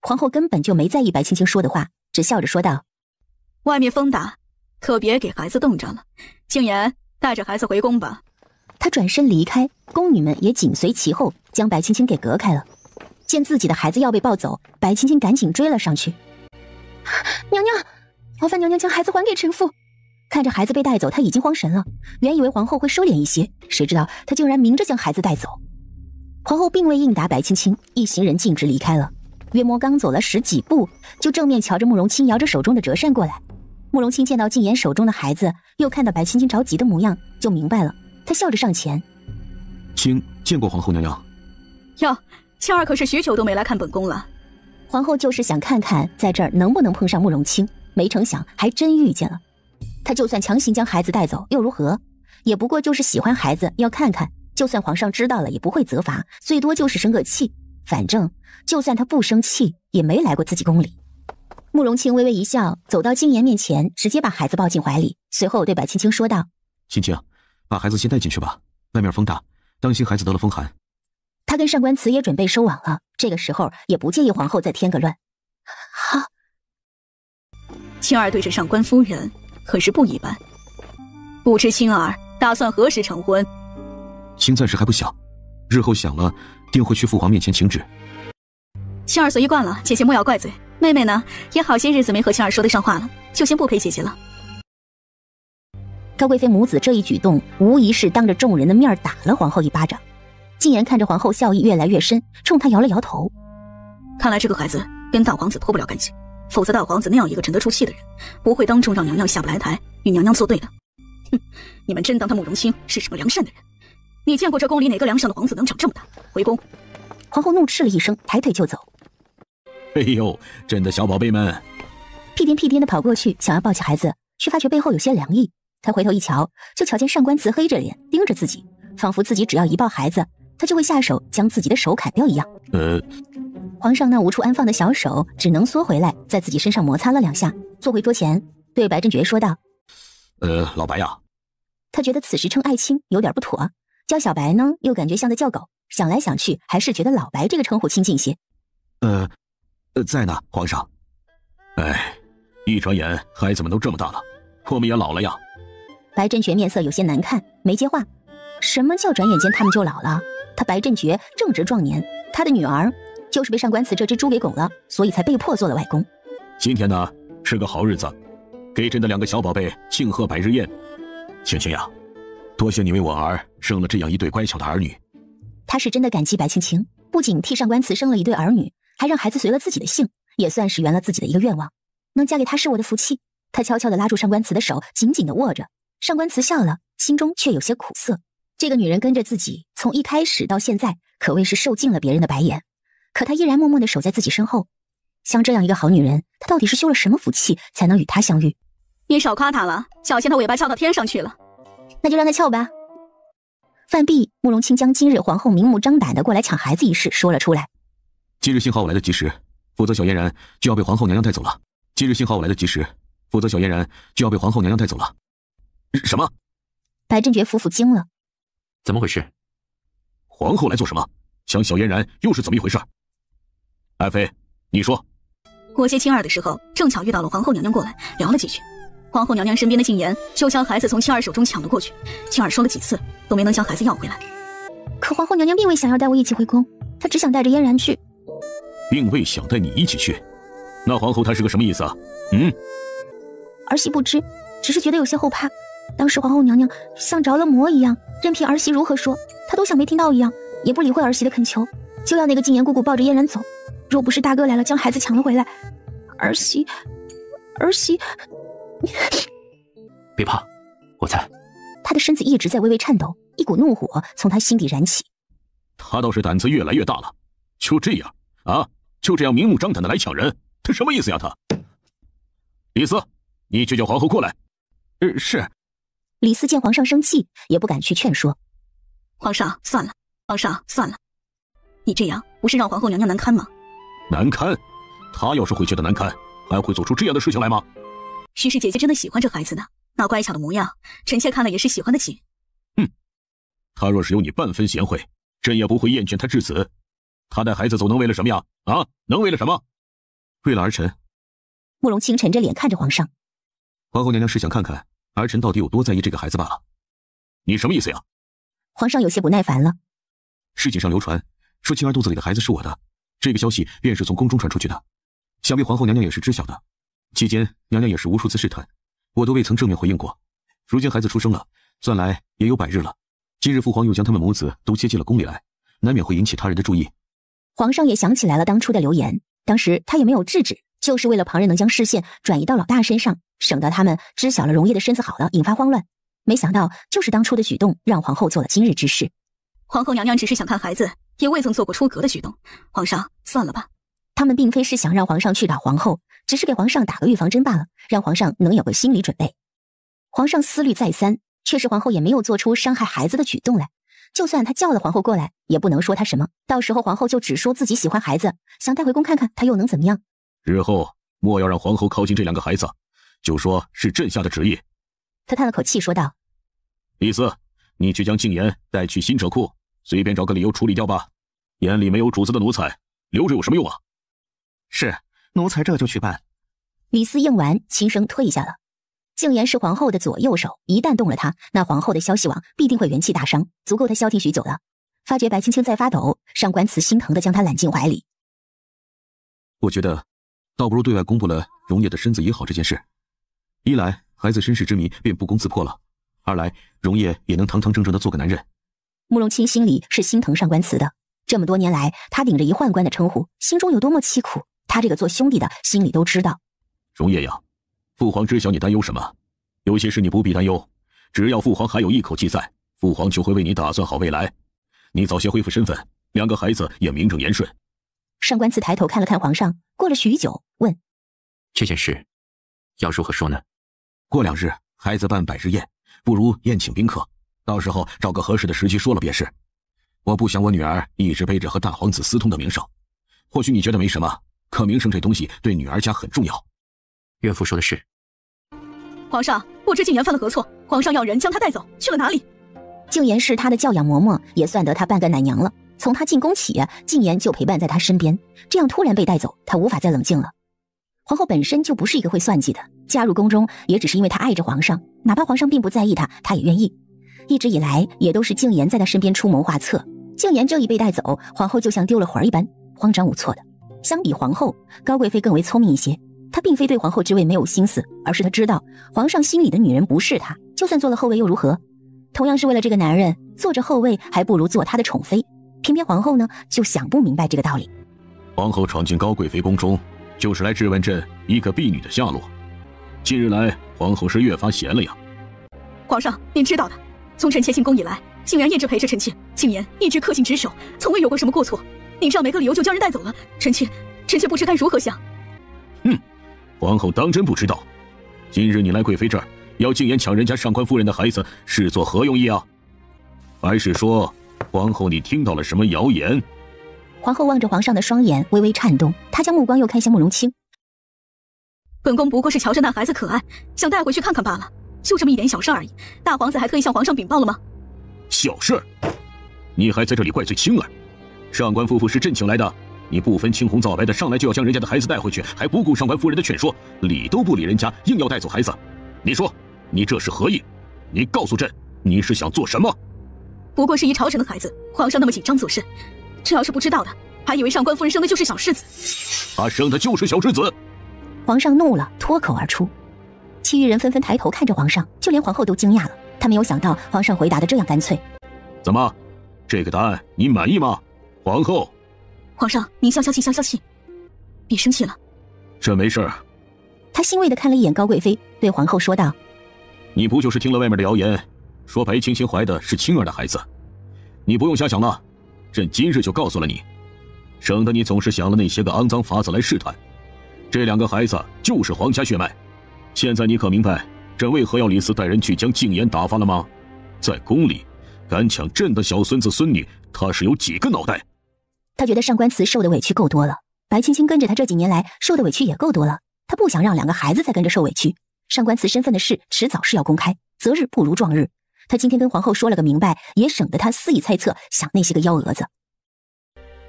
皇后根本就没在意白青青说的话，只笑着说道：“外面风大，可别给孩子冻着了。静言，带着孩子回宫吧。”她转身离开，宫女们也紧随其后，将白青青给隔开了。见自己的孩子要被抱走，白青青赶紧追了上去：“娘娘，劳烦娘娘将孩子还给臣妇。”看着孩子被带走，她已经慌神了。原以为皇后会收敛一些，谁知道她竟然明着将孩子带走。皇后并未应答白青青，一行人径直离开了。约莫刚走了10几步，就正面瞧着慕容清摇着手中的折扇过来。慕容清见到静言手中的孩子，又看到白青青着急的模样，就明白了。他笑着上前：“卿见过皇后娘娘。”“哟，青儿可是许久都没来看本宫了。”皇后就是想看看在这儿能不能碰上慕容清，没成想还真遇见了。他就算强行将孩子带走又如何？也不过就是喜欢孩子，要看看。就算皇上知道了也不会责罚，最多就是生个气。反正就算他不生气，也没来过自己宫里。慕容清微微一笑，走到静言面前，直接把孩子抱进怀里，随后对白青青说道：“青青，把孩子先带进去吧，外面风大，当心孩子得了风寒。”他跟上官慈也准备收网了，这个时候也不介意皇后再添个乱。好。青儿对着上官夫人可是不一般，不知青儿打算何时成婚？青暂时还不小，日后想了，定会去父皇面前请旨。青儿随意惯了，姐姐莫要怪罪。妹妹呢，也好些日子没和青儿说得上话了，就先不陪姐姐了。高贵妃母子这一举动，无疑是当着众人的面打了皇后一巴掌。静言看着皇后笑意越来越深，冲她摇了摇头：“看来这个孩子跟大皇子脱不了干系，否则大皇子那样一个沉得住气的人，不会当众让娘娘下不来台，与娘娘作对的。哼，你们真当他慕容清是什么良善的人？你见过这宫里哪个良善的皇子能长这么大？回宫！”皇后怒斥了一声，抬腿就走。哎呦，朕的小宝贝们！屁颠屁颠的跑过去，想要抱起孩子，却发觉背后有些凉意。他回头一瞧，就瞧见上官慈黑着脸盯着自己，仿佛自己只要一抱孩子，他就会下手将自己的手砍掉一样。皇上那无处安放的小手只能缩回来，在自己身上摩擦了2下，坐回桌前，对白振觉说道：“老白呀。”他觉得此时称爱卿有点不妥，叫小白呢，又感觉像在叫狗。想来想去，还是觉得老白这个称呼亲近些。在呢，皇上。哎，一转眼孩子们都这么大了，我们也老了呀。白振觉面色有些难看，没接话。什么叫转眼间他们就老了？他白振觉正值壮年，他的女儿就是被上官慈这只猪给拱了，所以才被迫做了外公。今天呢是个好日子，给朕的2个小宝贝庆贺百日宴。青青呀，多谢你为我儿生了这样一对乖巧的儿女。他是真的感激白青青，不仅替上官慈生了一对儿女，还让孩子随了自己的姓，也算是圆了自己的一个愿望。能嫁给他是我的福气。他悄悄地拉住上官慈的手，紧紧地握着。上官慈笑了，心中却有些苦涩。这个女人跟着自己，从一开始到现在，可谓是受尽了别人的白眼，可她依然默默地守在自己身后。像这样一个好女人，她到底是修了什么福气，才能与她相遇？你少夸她了，小心她尾巴翘到天上去了。那就让她翘吧。饭毕，慕容清将今日皇后明目张胆地过来抢孩子一事说了出来。今日幸好我来得及时，否则小嫣然就要被皇后娘娘带走了。今日幸好我来得及时，否则小嫣然就要被皇后娘娘带走了。什么？白振觉夫妇惊了。怎么回事？皇后来做什么？抢小嫣然又是怎么一回事？爱妃，你说。我接青儿的时候，正巧遇到了皇后娘娘过来，聊了几句。皇后娘娘身边的静言就将孩子从青儿手中抢了过去，青儿说了几次都没能将孩子要回来。可皇后娘娘并未想要带我一起回宫，她只想带着嫣然去。并未想带你一起去？那皇后她是个什么意思啊？儿媳不知，只是觉得有些后怕。当时皇后娘娘像着了魔一样，任凭儿媳如何说，她都像没听到一样，也不理会儿媳的恳求，就要那个静言姑姑抱着嫣然走。若不是大哥来了将孩子抢了回来，儿媳别怕，我在。他的身子一直在微微颤抖，一股怒火从他心底燃起。他倒是胆子越来越大了，就这样啊，就这样明目张胆的来抢人，他什么意思呀？他李斯，你去叫皇后过来。是。李斯见皇上生气，也不敢去劝说。皇上算了，皇上算了，你这样不是让皇后娘娘难堪吗？难堪？她要是会觉得难堪，还会做出这样的事情来吗？徐氏姐姐真的喜欢这孩子呢，那乖巧的模样，臣妾看了也是喜欢的紧。她若是有你半分贤惠，朕也不会厌倦她至此。她带孩子走能为了什么呀？啊，能为了什么？为了儿臣。慕容清沉着脸看着皇上。皇后娘娘是想看看儿臣到底有多在意这个孩子罢了。你什么意思呀？皇上有些不耐烦了。事情上流传说静儿肚子里的孩子是我的，这个消息便是从宫中传出去的，想必皇后娘娘也是知晓的。期间娘娘也是无数次试探，我都未曾正面回应过。如今孩子出生了，算来也有100日了。今日父皇又将他们母子都接进了宫里来，难免会引起他人的注意。皇上也想起来了当初的流言，当时他也没有制止，就是为了旁人能将视线转移到老大身上，省得他们知晓了容叶的身子好了，引发慌乱。没想到就是当初的举动让皇后做了今日之事。皇后娘娘只是想看孩子，也未曾做过出格的举动。皇上算了吧。他们并非是想让皇上去打皇后，只是给皇上打个预防针罢了，让皇上能有个心理准备。皇上思虑再三，确实皇后也没有做出伤害孩子的举动来。就算他叫了皇后过来，也不能说他什么，到时候皇后就只说自己喜欢孩子，想带回宫看看，他又能怎么样？日后莫要让皇后靠近这2个孩子，就说是朕下的旨意。他叹了口气说道：李斯，你去将静言带去新车库，随便找个理由处理掉吧。眼里没有主子的奴才留着有什么用啊？是，奴才这就去办。李斯应完，轻声退下了。静言是皇后的左右手，一旦动了他，那皇后的消息网必定会元气大伤，足够他消停许久了。发觉白青青在发抖，上官慈心疼地将他揽进怀里。我觉得倒不如对外公布了容叶的身子也好这件事，一来孩子身世之谜便不攻自破了，二来容叶也能堂堂正正地做个男人。慕容清心里是心疼上官慈的，这么多年来他顶着一宦官的称呼，心中有多么凄苦，他这个做兄弟的心里都知道。容叶呀，父皇知晓你担忧什么，有些事你不必担忧，只要父皇还有一口气在，父皇就会为你打算好未来。你早些恢复身份，2个孩子也名正言顺。上官慈抬头看了看皇上，过了许久问：这件事要如何说呢？过2日孩子办100日宴，不如宴请宾客，到时候找个合适的时机说了便是。我不想我女儿一直背着和大皇子私通的名声，或许你觉得没什么，可名声这东西对女儿家很重要。岳父说的是。皇上，不知静言犯了何错，皇上要人将他带走，去了哪里？静言是他的教养嬷嬷，也算得他半个奶娘了。从他进宫起，静言就陪伴在他身边，这样突然被带走，他无法再冷静了。皇后本身就不是一个会算计的，加入宫中也只是因为她爱着皇上，哪怕皇上并不在意她，她也愿意。一直以来也都是静言在她身边出谋划策，静言这一被带走，皇后就像丢了魂一般，慌张无措的。相比皇后，高贵妃更为聪明一些，她并非对皇后之位没有心思，而是她知道皇上心里的女人不是她，就算做了后位又如何？同样是为了这个男人，做着后位还不如做他的宠妃。偏偏皇后呢，就想不明白这个道理。皇后闯进高贵妃宫中，就是来质问朕一个婢女的下落。近日来，皇后是越发闲了呀。皇上，您知道的，从臣妾进宫以来，静言一直陪着臣妾，静言一直恪尽职守，从未有过什么过错。您这样没个理由就将人带走了，臣妾不知该如何想。皇后当真不知道，今日你来贵妃这儿，要静言抢人家上官夫人的孩子，是作何用意啊？还是说，皇后你听到了什么谣言？皇后望着皇上的双眼微微颤动，她将目光又看向慕容清。本宫不过是瞧着那孩子可爱，想带回去看看罢了，就这么一点小事而已。大皇子还特意向皇上禀报了吗？小事？你还在这里怪罪青儿？上官夫妇是朕请来的，你不分青红皂白的上来就要将人家的孩子带回去，还不顾上官夫人的劝说，理都不理人家，硬要带走孩子。你说，你这是何意？你告诉朕，你是想做什么？不过是一朝臣的孩子，皇上那么紧张做甚？这要是不知道的，还以为上官夫人生的就是小世子。她生的就是小世子。皇上怒了，脱口而出。其余人纷纷抬头看着皇上，就连皇后都惊讶了。她没有想到皇上回答的这样干脆。怎么，这个答案你满意吗，皇后？皇上，您消消气，消消气，别生气了。这没事儿。他欣慰地看了一眼高贵妃，对皇后说道：你不就是听了外面的谣言，说白青青怀的是青儿的孩子？你不用瞎想了，朕今日就告诉了你，省得你总是想了那些个肮脏法子来试探。这2个孩子就是皇家血脉。现在你可明白朕为何要李斯带人去将禁言打发了吗？在宫里敢抢朕的小孙子孙女，他是有几个脑袋？他觉得上官慈受的委屈够多了，白青青跟着他这几年来受的委屈也够多了，他不想让2个孩子再跟着受委屈。上官慈身份的事迟早是要公开，择日不如撞日。他今天跟皇后说了个明白，也省得他肆意猜测，想那些个幺蛾子。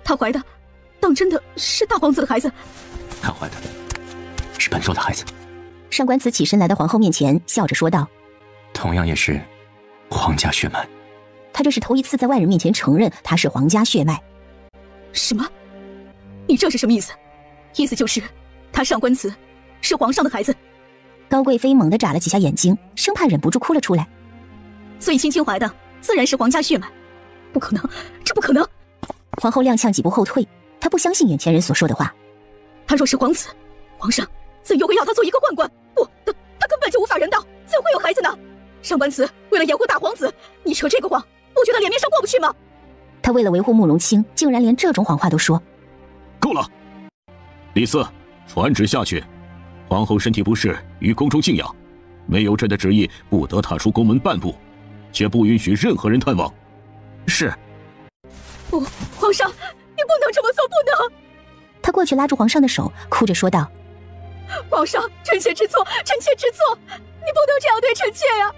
他怀的，当真的是大皇子的孩子？他怀的是本座的孩子。上官慈起身来到皇后面前，笑着说道：同样也是皇家血脉。他这是头一次在外人面前承认他是皇家血脉。什么？你这是什么意思？意思就是他上官慈是皇上的孩子？高贵妃猛地眨了几下眼睛，生怕忍不住哭了出来。所以青青怀的自然是皇家血脉？不可能，这不可能！皇后踉跄几步后退，她不相信眼前人所说的话。他若是皇子，皇上怎又会要他做一个宦官？不，他根本就无法人道，怎会有孩子呢？上官慈为了掩护大皇子，你扯这个谎，不觉得脸面上过不去吗？他为了维护慕容清，竟然连这种谎话都说。够了！李斯，传旨下去，皇后身体不适，于宫中静养，没有朕的旨意，不得踏出宫门半步，且不允许任何人探望。是。不，皇上，你不能这么做，不能！他过去拉住皇上的手，哭着说道：皇上，臣妾知错，臣妾知错，你不能这样对臣妾呀！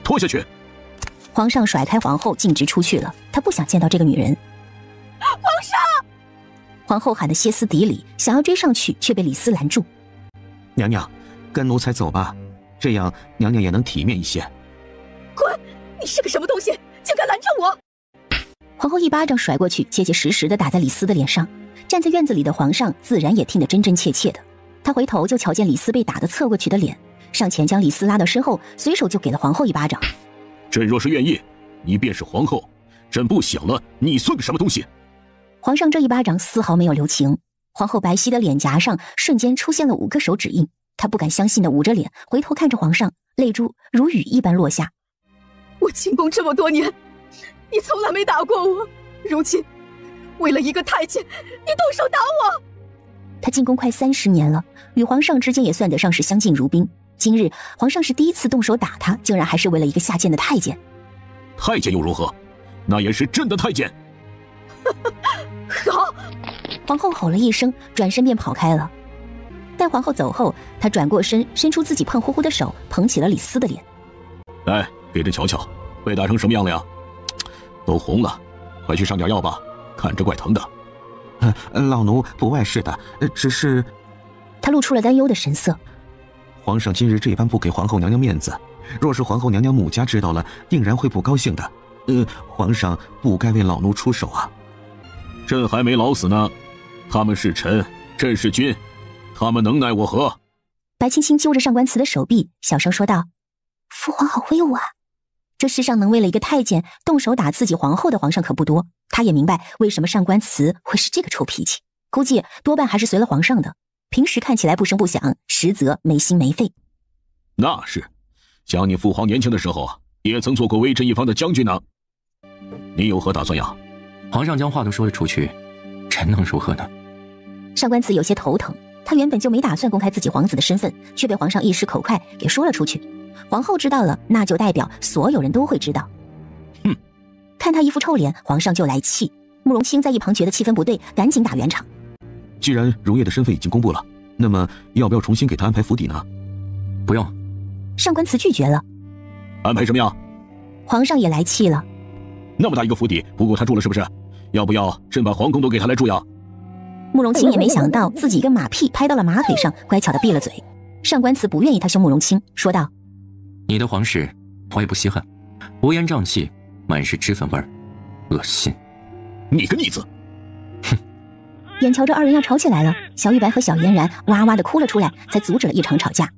拖下去！皇上甩开皇后，径直出去了。他不想见到这个女人。皇上！皇后喊得歇斯底里，想要追上去，却被李斯拦住。娘娘，跟奴才走吧，这样娘娘也能体面一些。滚！你是个什么东西，竟敢拦着我！皇后一巴掌甩过去，结结实实地打在李斯的脸上。站在院子里的皇上自然也听得真真切切的。他回头就瞧见李斯被打得侧过去的脸，上前将李斯拉到身后，随手就给了皇后一巴掌。朕若是愿意，你便是皇后；朕不想了，你算个什么东西？皇上这一巴掌丝毫没有留情，皇后白皙的脸颊上瞬间出现了5个手指印。她不敢相信地捂着脸，回头看着皇上，泪珠如雨一般落下。我进宫这么多年，你从来没打过我，如今为了一个太监，你动手打我！他进宫快30年了，与皇上之间也算得上是相敬如宾。今日皇上是第一次动手打他，竟然还是为了一个下贱的太监。太监又如何？那也是朕的太监。好！皇后吼了一声，转身便跑开了。待皇后走后，他转过身，伸出自己胖乎乎的手，捧起了李斯的脸。来，给朕瞧瞧，被打成什么样了呀？都红了，快去上点药吧，看着怪疼的。老奴不碍事的，只是……他露出了担忧的神色。皇上今日这般不给皇后娘娘面子，若是皇后娘娘母家知道了，定然会不高兴的。皇上不该为老奴出手啊。朕还没老死呢，他们是臣，朕是君，他们能奈我何？白青青揪着上官慈的手臂，小声说道：父皇好威武啊！这世上能为了一个太监动手打自己皇后的皇上可不多。他也明白为什么上官慈会是这个臭脾气，估计多半还是随了皇上的。平时看起来不声不响，实则没心没肺。那是，想你父皇年轻的时候也曾做过威震一方的将军呢。你有何打算呀？皇上将话都说了出去，臣能如何呢？上官慈有些头疼，他原本就没打算公开自己皇子的身份，却被皇上一时口快给说了出去。皇后知道了，那就代表所有人都会知道。看他一副臭脸，皇上就来气。慕容清在一旁觉得气氛不对，赶紧打圆场。既然荣烨的身份已经公布了，那么要不要重新给他安排府邸呢？不用。上官慈拒绝了。安排什么呀？皇上也来气了。那么大一个府邸不够他住了是不是？要不要朕把皇宫都给他来住呀？慕容清也没想到自己一个马屁拍到了马腿上，乖巧的闭了嘴。上官慈不愿意他凶慕容清，说道：你的皇室我也不稀罕，乌烟瘴气，满是脂粉味儿，恶心。你个逆子！哼！眼瞧着二人要吵起来了，小雨白和小嫣然哇哇的哭了出来，才阻止了一场吵架。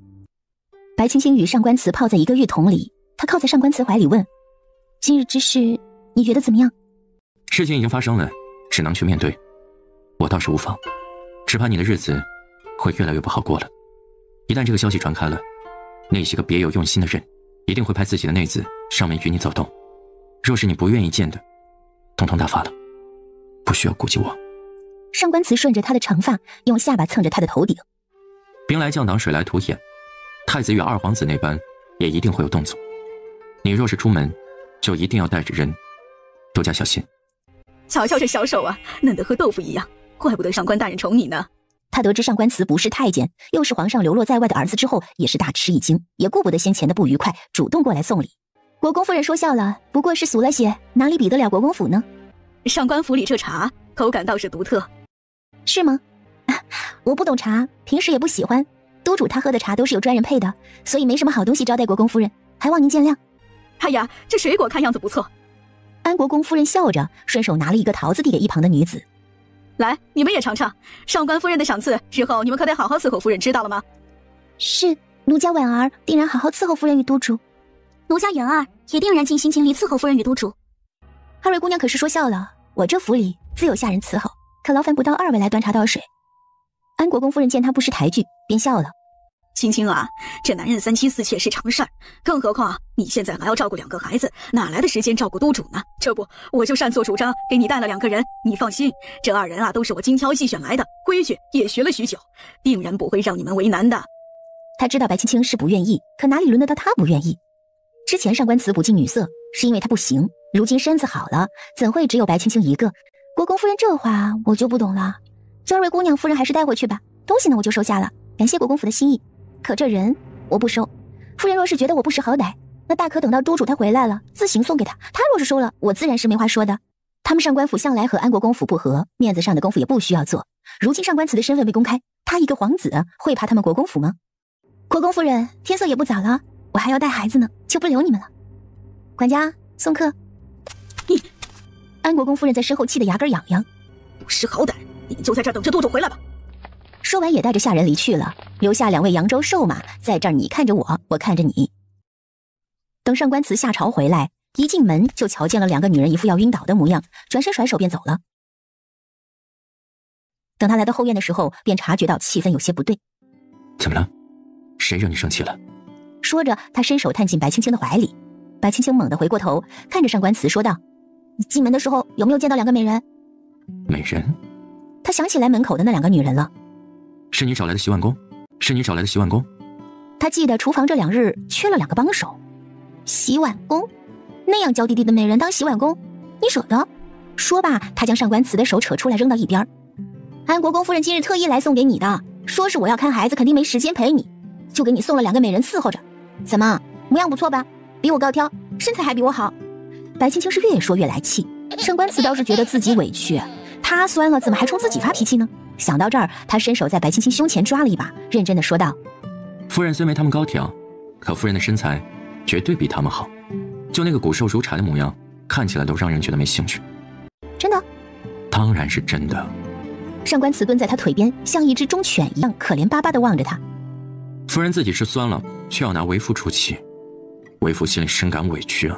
白青青与上官慈泡在一个浴桶里，她靠在上官慈怀里问：“今日之事，你觉得怎么样？”事情已经发生了，只能去面对。我倒是无妨，只怕你的日子会越来越不好过了。一旦这个消息传开了，那些个别有用心的人一定会派自己的内子上门与你走动。若是你不愿意见的，统统打发了，不需要顾及我。上官慈顺着他的长发，用下巴蹭着他的头顶。兵来将挡，水来土掩，太子与二皇子那般也一定会有动作。你若是出门，就一定要带着人，多加小心。瞧瞧这小手啊，嫩得和豆腐一样，怪不得上官大人宠你呢。他得知上官慈不是太监，又是皇上流落在外的儿子之后，也是大吃一惊，也顾不得先前的不愉快，主动过来送礼。国公夫人说笑了，不过是俗了些，哪里比得了国公府呢？上官府里这茶口感倒是独特。是吗？我不懂茶，平时也不喜欢，督主他喝的茶都是有专人配的，所以没什么好东西招待国公夫人，还望您见谅。哎呀，这水果看样子不错。安国公夫人笑着，顺手拿了一个桃子递给一旁的女子。来，你们也尝尝上官夫人的赏赐，之后你们可得好好伺候夫人，知道了吗？是，奴家婉儿定然好好伺候夫人与督主。奴家言儿也定然尽心尽力伺候夫人与督主。二位姑娘可是说笑了，我这府里自有下人伺候，可劳烦不到二位来端茶倒水。安国公夫人见他不识抬举，便笑了。青青啊，这男人3妻4妾是常事儿，更何况你现在还要照顾2个孩子，哪来的时间照顾督主呢？这不，我就擅作主张给你带了2个人，你放心，这2人啊都是我精挑细选来的，规矩也学了许久，定然不会让你们为难的。他知道白青青是不愿意，可哪里轮得到他不愿意？之前上官慈不近女色，是因为他不行，如今身子好了，怎会只有白青青一个？国公夫人这话我就不懂了。这2位姑娘，夫人还是带回去吧，东西呢我就收下了，感谢国公府的心意。可这人我不收，夫人若是觉得我不识好歹，那大可等到督主他回来了，自行送给他。他若是收了，我自然是没话说的。他们上官府向来和安国公府不和，面子上的功夫也不需要做。如今上官慈的身份被公开，他一个皇子会怕他们国公府吗？国公夫人，天色也不早了，我还要带孩子呢，就不留你们了。管家，送客。安国公夫人在身后气得牙根痒痒。不识好歹，你就在这儿等着督主回来吧。说完也带着下人离去了，留下2位扬州瘦马在这儿，你看着我，我看着你。等上官慈下朝回来，一进门就瞧见了2个女人一副要晕倒的模样，转身甩手便走了。等他来到后院的时候，便察觉到气氛有些不对。怎么了？谁惹你生气了？说着，他伸手探进白青青的怀里。白青青猛地回过头，看着上官慈说道：“你进门的时候有没有见到2个美人？”美人？他想起来门口的那2个女人了。是你找来的洗碗工？是你找来的洗碗工？他记得厨房这2日缺了2个帮手。洗碗工？那样娇滴滴的美人当洗碗工，你舍得？说罢，他将上官慈的手扯出来扔到一边。安国公夫人今日特意来送给你的，说是我要看孩子，肯定没时间陪你，就给你送了2个美人伺候着。怎么，模样不错吧？比我高挑，身材还比我好。白青青是越说越来气，上官慈倒是觉得自己委屈，他酸了怎么还冲自己发脾气呢？想到这儿，他伸手在白青青胸前抓了一把，认真的说道：“夫人虽没他们高挑，可夫人的身材绝对比他们好，就那个骨瘦如柴的模样，看起来都让人觉得没兴趣。”真的？当然是真的。上官慈蹲在他腿边，像一只忠犬一样可怜巴巴地望着他。夫人自己吃酸了，却要拿为夫出气，为夫心里深感委屈啊。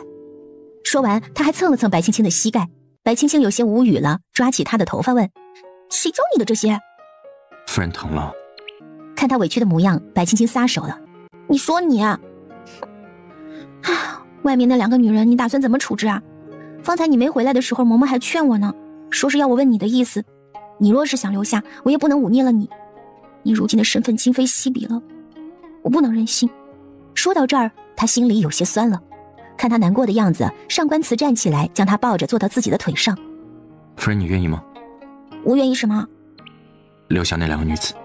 说完，他还蹭了蹭白青青的膝盖。白青青有些无语了，抓起他的头发问：“谁教你的这些？”夫人疼了。看他委屈的模样，白青青撒手了：“你说你啊，外面那2个女人，你打算怎么处置啊？方才你没回来的时候，嬷嬷还劝我呢，说是要我问你的意思。你若是想留下，我也不能忤逆了你。你如今的身份今非昔比了，我不能任性。”说到这儿，他心里有些酸了。看他难过的样子，上官慈站起来，将他抱着坐到自己的腿上。夫人，你愿意吗？我愿意什么？留下那2个女子。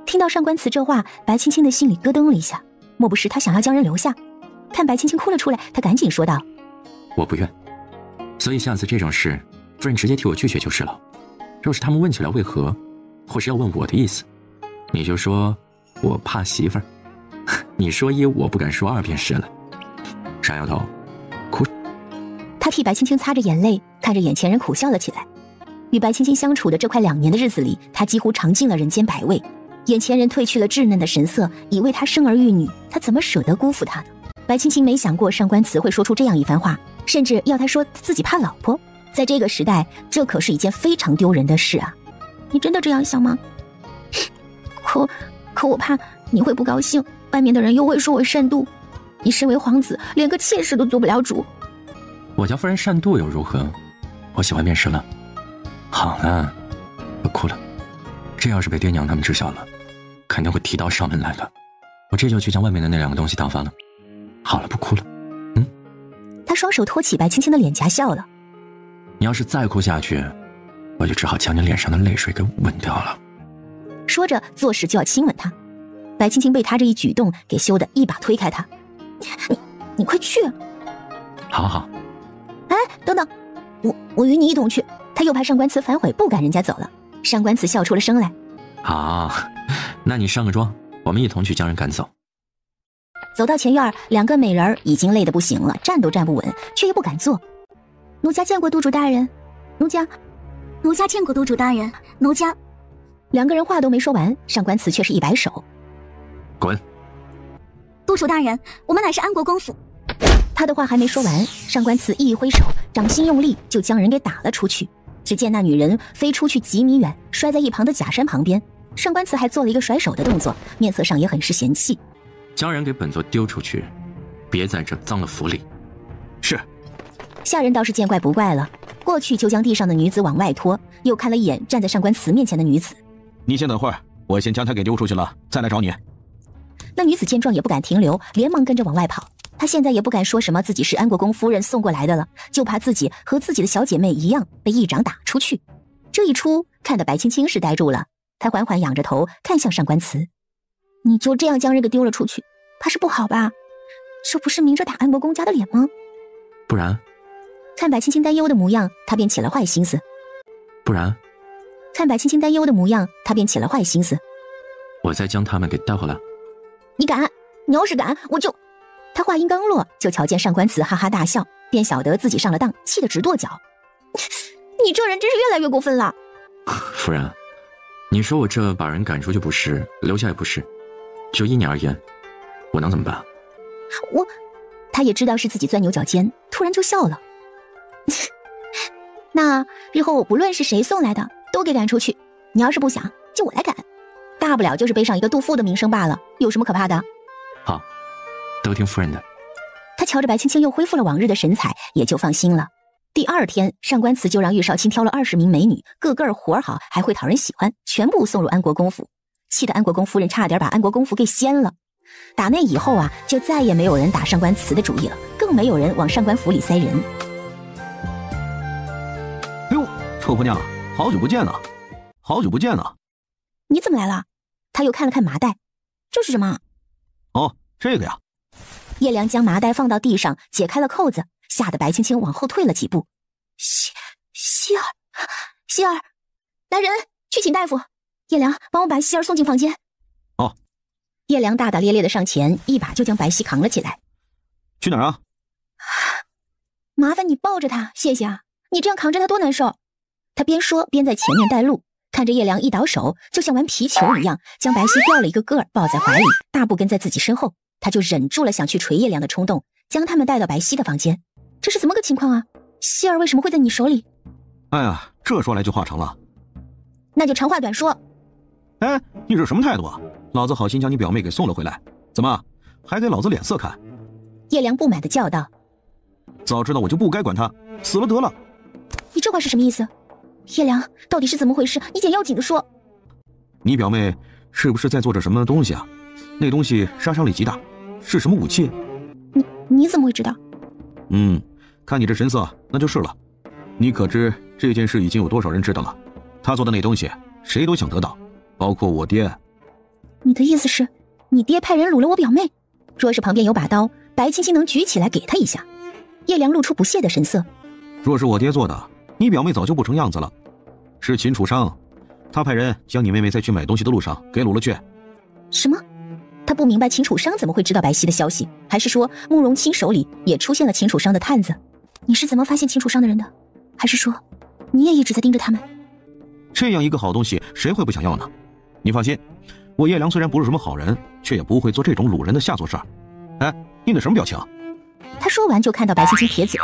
听到上官慈这话，白青青的心里咯噔了一下，莫不是他想要将人留下？看白青青哭了出来，他赶紧说道：“我不愿，所以下次这种事，夫人直接替我拒绝就是了。若是他们问起来为何，或是要问我的意思，你就说我怕媳妇儿。你说一，我不敢说二便是了。傻丫头，哭。他替白青青擦着眼泪，看着眼前人苦笑了起来。与白青青相处的这快2年的日子里，他几乎尝尽了人间百味。眼前人褪去了稚嫩的神色，已为他生儿育女，他怎么舍得辜负他呢？白青青没想过上官慈会说出这样一番话，甚至要他说自己怕老婆。在这个时代，这可是一件非常丢人的事啊！你真的这样想吗？可我怕你会不高兴，外面的人又会说我善妒。你身为皇子，连个妾室都做不了主。我家夫人善妒又如何？我喜欢便是了。好了，不哭了。这要是被爹娘他们知晓了，肯定会提刀上门来了。我这就去将外面的那2个东西打发了。好了，不哭了。他双手托起白青青的脸颊，笑了。你要是再哭下去，我就只好将你脸上的泪水给吻掉了。说着，作势就要亲吻他。白青青被他这一举动给羞得一把推开他。你快去！好好。哎，等等，我与你一同去。他又怕上官慈反悔，不赶人家走了。上官慈笑出了声来。好，那你上个妆，我们一同去将人赶走。走到前院，2个美人已经累得不行了，站都站不稳，却又不敢坐。奴家见过督主大人，奴家见过督主大人，奴家。2个人话都没说完，上官慈却是一摆手，滚！督主大人，我们乃是安国公府。他的话还没说完，上官慈一挥手，掌心用力，就将人给打了出去。只见那女人飞出去几米远，摔在一旁的假山旁边。上官慈还做了一个甩手的动作，面色上也很是嫌弃。将人给本座丢出去，别在这脏了府里。是。下人倒是见怪不怪了，过去就将地上的女子往外拖，又看了一眼站在上官慈面前的女子。你先等会儿，我先将她给丢出去了，再来找你。那女子见状也不敢停留，连忙跟着往外跑。她现在也不敢说什么自己是安国公夫人送过来的了，就怕自己和自己的小姐妹一样被一掌打出去。这一出看得白青青是呆住了，她缓缓仰着头看向上官慈。你就这样将人给丢了出去，怕是不好吧？这不是明着打安国公家的脸吗？不然？看白青青担忧的模样，他便起了坏心思。不然？看白青青担忧的模样，他便起了坏心思。我再将他们给带回来。你敢？你要是敢，我就……他话音刚落，就瞧见上官慈哈哈大笑，便晓得自己上了当，气得直跺脚。你这人真是越来越过分了。夫人，你说我这把人赶出去不是，留下也不是，就依你而言，我能怎么办？他也知道是自己钻牛角尖，突然就笑了。那日后不论是谁送来的，都给赶出去。你要是不想，就我来赶，大不了就是背上一个杜甫的名声罢了，有什么可怕的？好，都听夫人的。他瞧着白青青又恢复了往日的神采，也就放心了。第2天，上官慈就让玉少卿挑了20名美女，个个活好，还会讨人喜欢，全部送入安国公府，气得安国公夫人差点把安国公府给掀了。打那以后啊，就再也没有人打上官慈的主意了，更没有人往上官府里塞人。哎呦，臭婆娘，好久不见了，好久不见了。你怎么来了？他又看了看麻袋，这是什么？哦，这个呀。叶良将麻袋放到地上，解开了扣子，吓得白青青往后退了几步。希儿，来人，去请大夫。叶良，帮我把希儿送进房间。哦。叶良大大咧咧的上前，一把就将白皙扛了起来。去哪儿啊？麻烦你抱着他，谢谢啊，你这样扛着他多难受。他边说边在前面带路，看着叶良一倒手，就像玩皮球一样，将白皙吊了一个个儿抱在怀里，大步跟在自己身后。他就忍住了想去捶叶良的冲动，将他们带到白皙的房间。这是怎么个情况啊？希儿为什么会在你手里？哎呀，这说来就话长了。那就长话短说。哎，你这什么态度啊？老子好心将你表妹给送了回来，怎么还给老子脸色看？叶良不满地叫道。早知道我就不该管他，死了得了。你这话是什么意思？叶良，到底是怎么回事？你简要紧地说。你表妹是不是在做着什么东西啊？那东西杀伤力极大，是什么武器？你怎么会知道？看你这神色，那就是了。你可知这件事已经有多少人知道了？他做的那东西，谁都想得到，包括我爹。你的意思是，你爹派人掳了我表妹？若是旁边有把刀，白青青能举起来给他一下。叶良露出不屑的神色。若是我爹做的，你表妹早就不成样子了。是秦楚商，他派人将你妹妹在去买东西的路上给掳了去。什么？他不明白秦楚商怎么会知道白皙的消息，还是说慕容清手里也出现了秦楚商的探子？你是怎么发现秦楚商的人的？还是说你也一直在盯着他们？这样一个好东西，谁会不想要呢？你放心，我叶良虽然不是什么好人，却也不会做这种掳人的下作事儿。哎，你那什么表情？他说完就看到白青青撇嘴，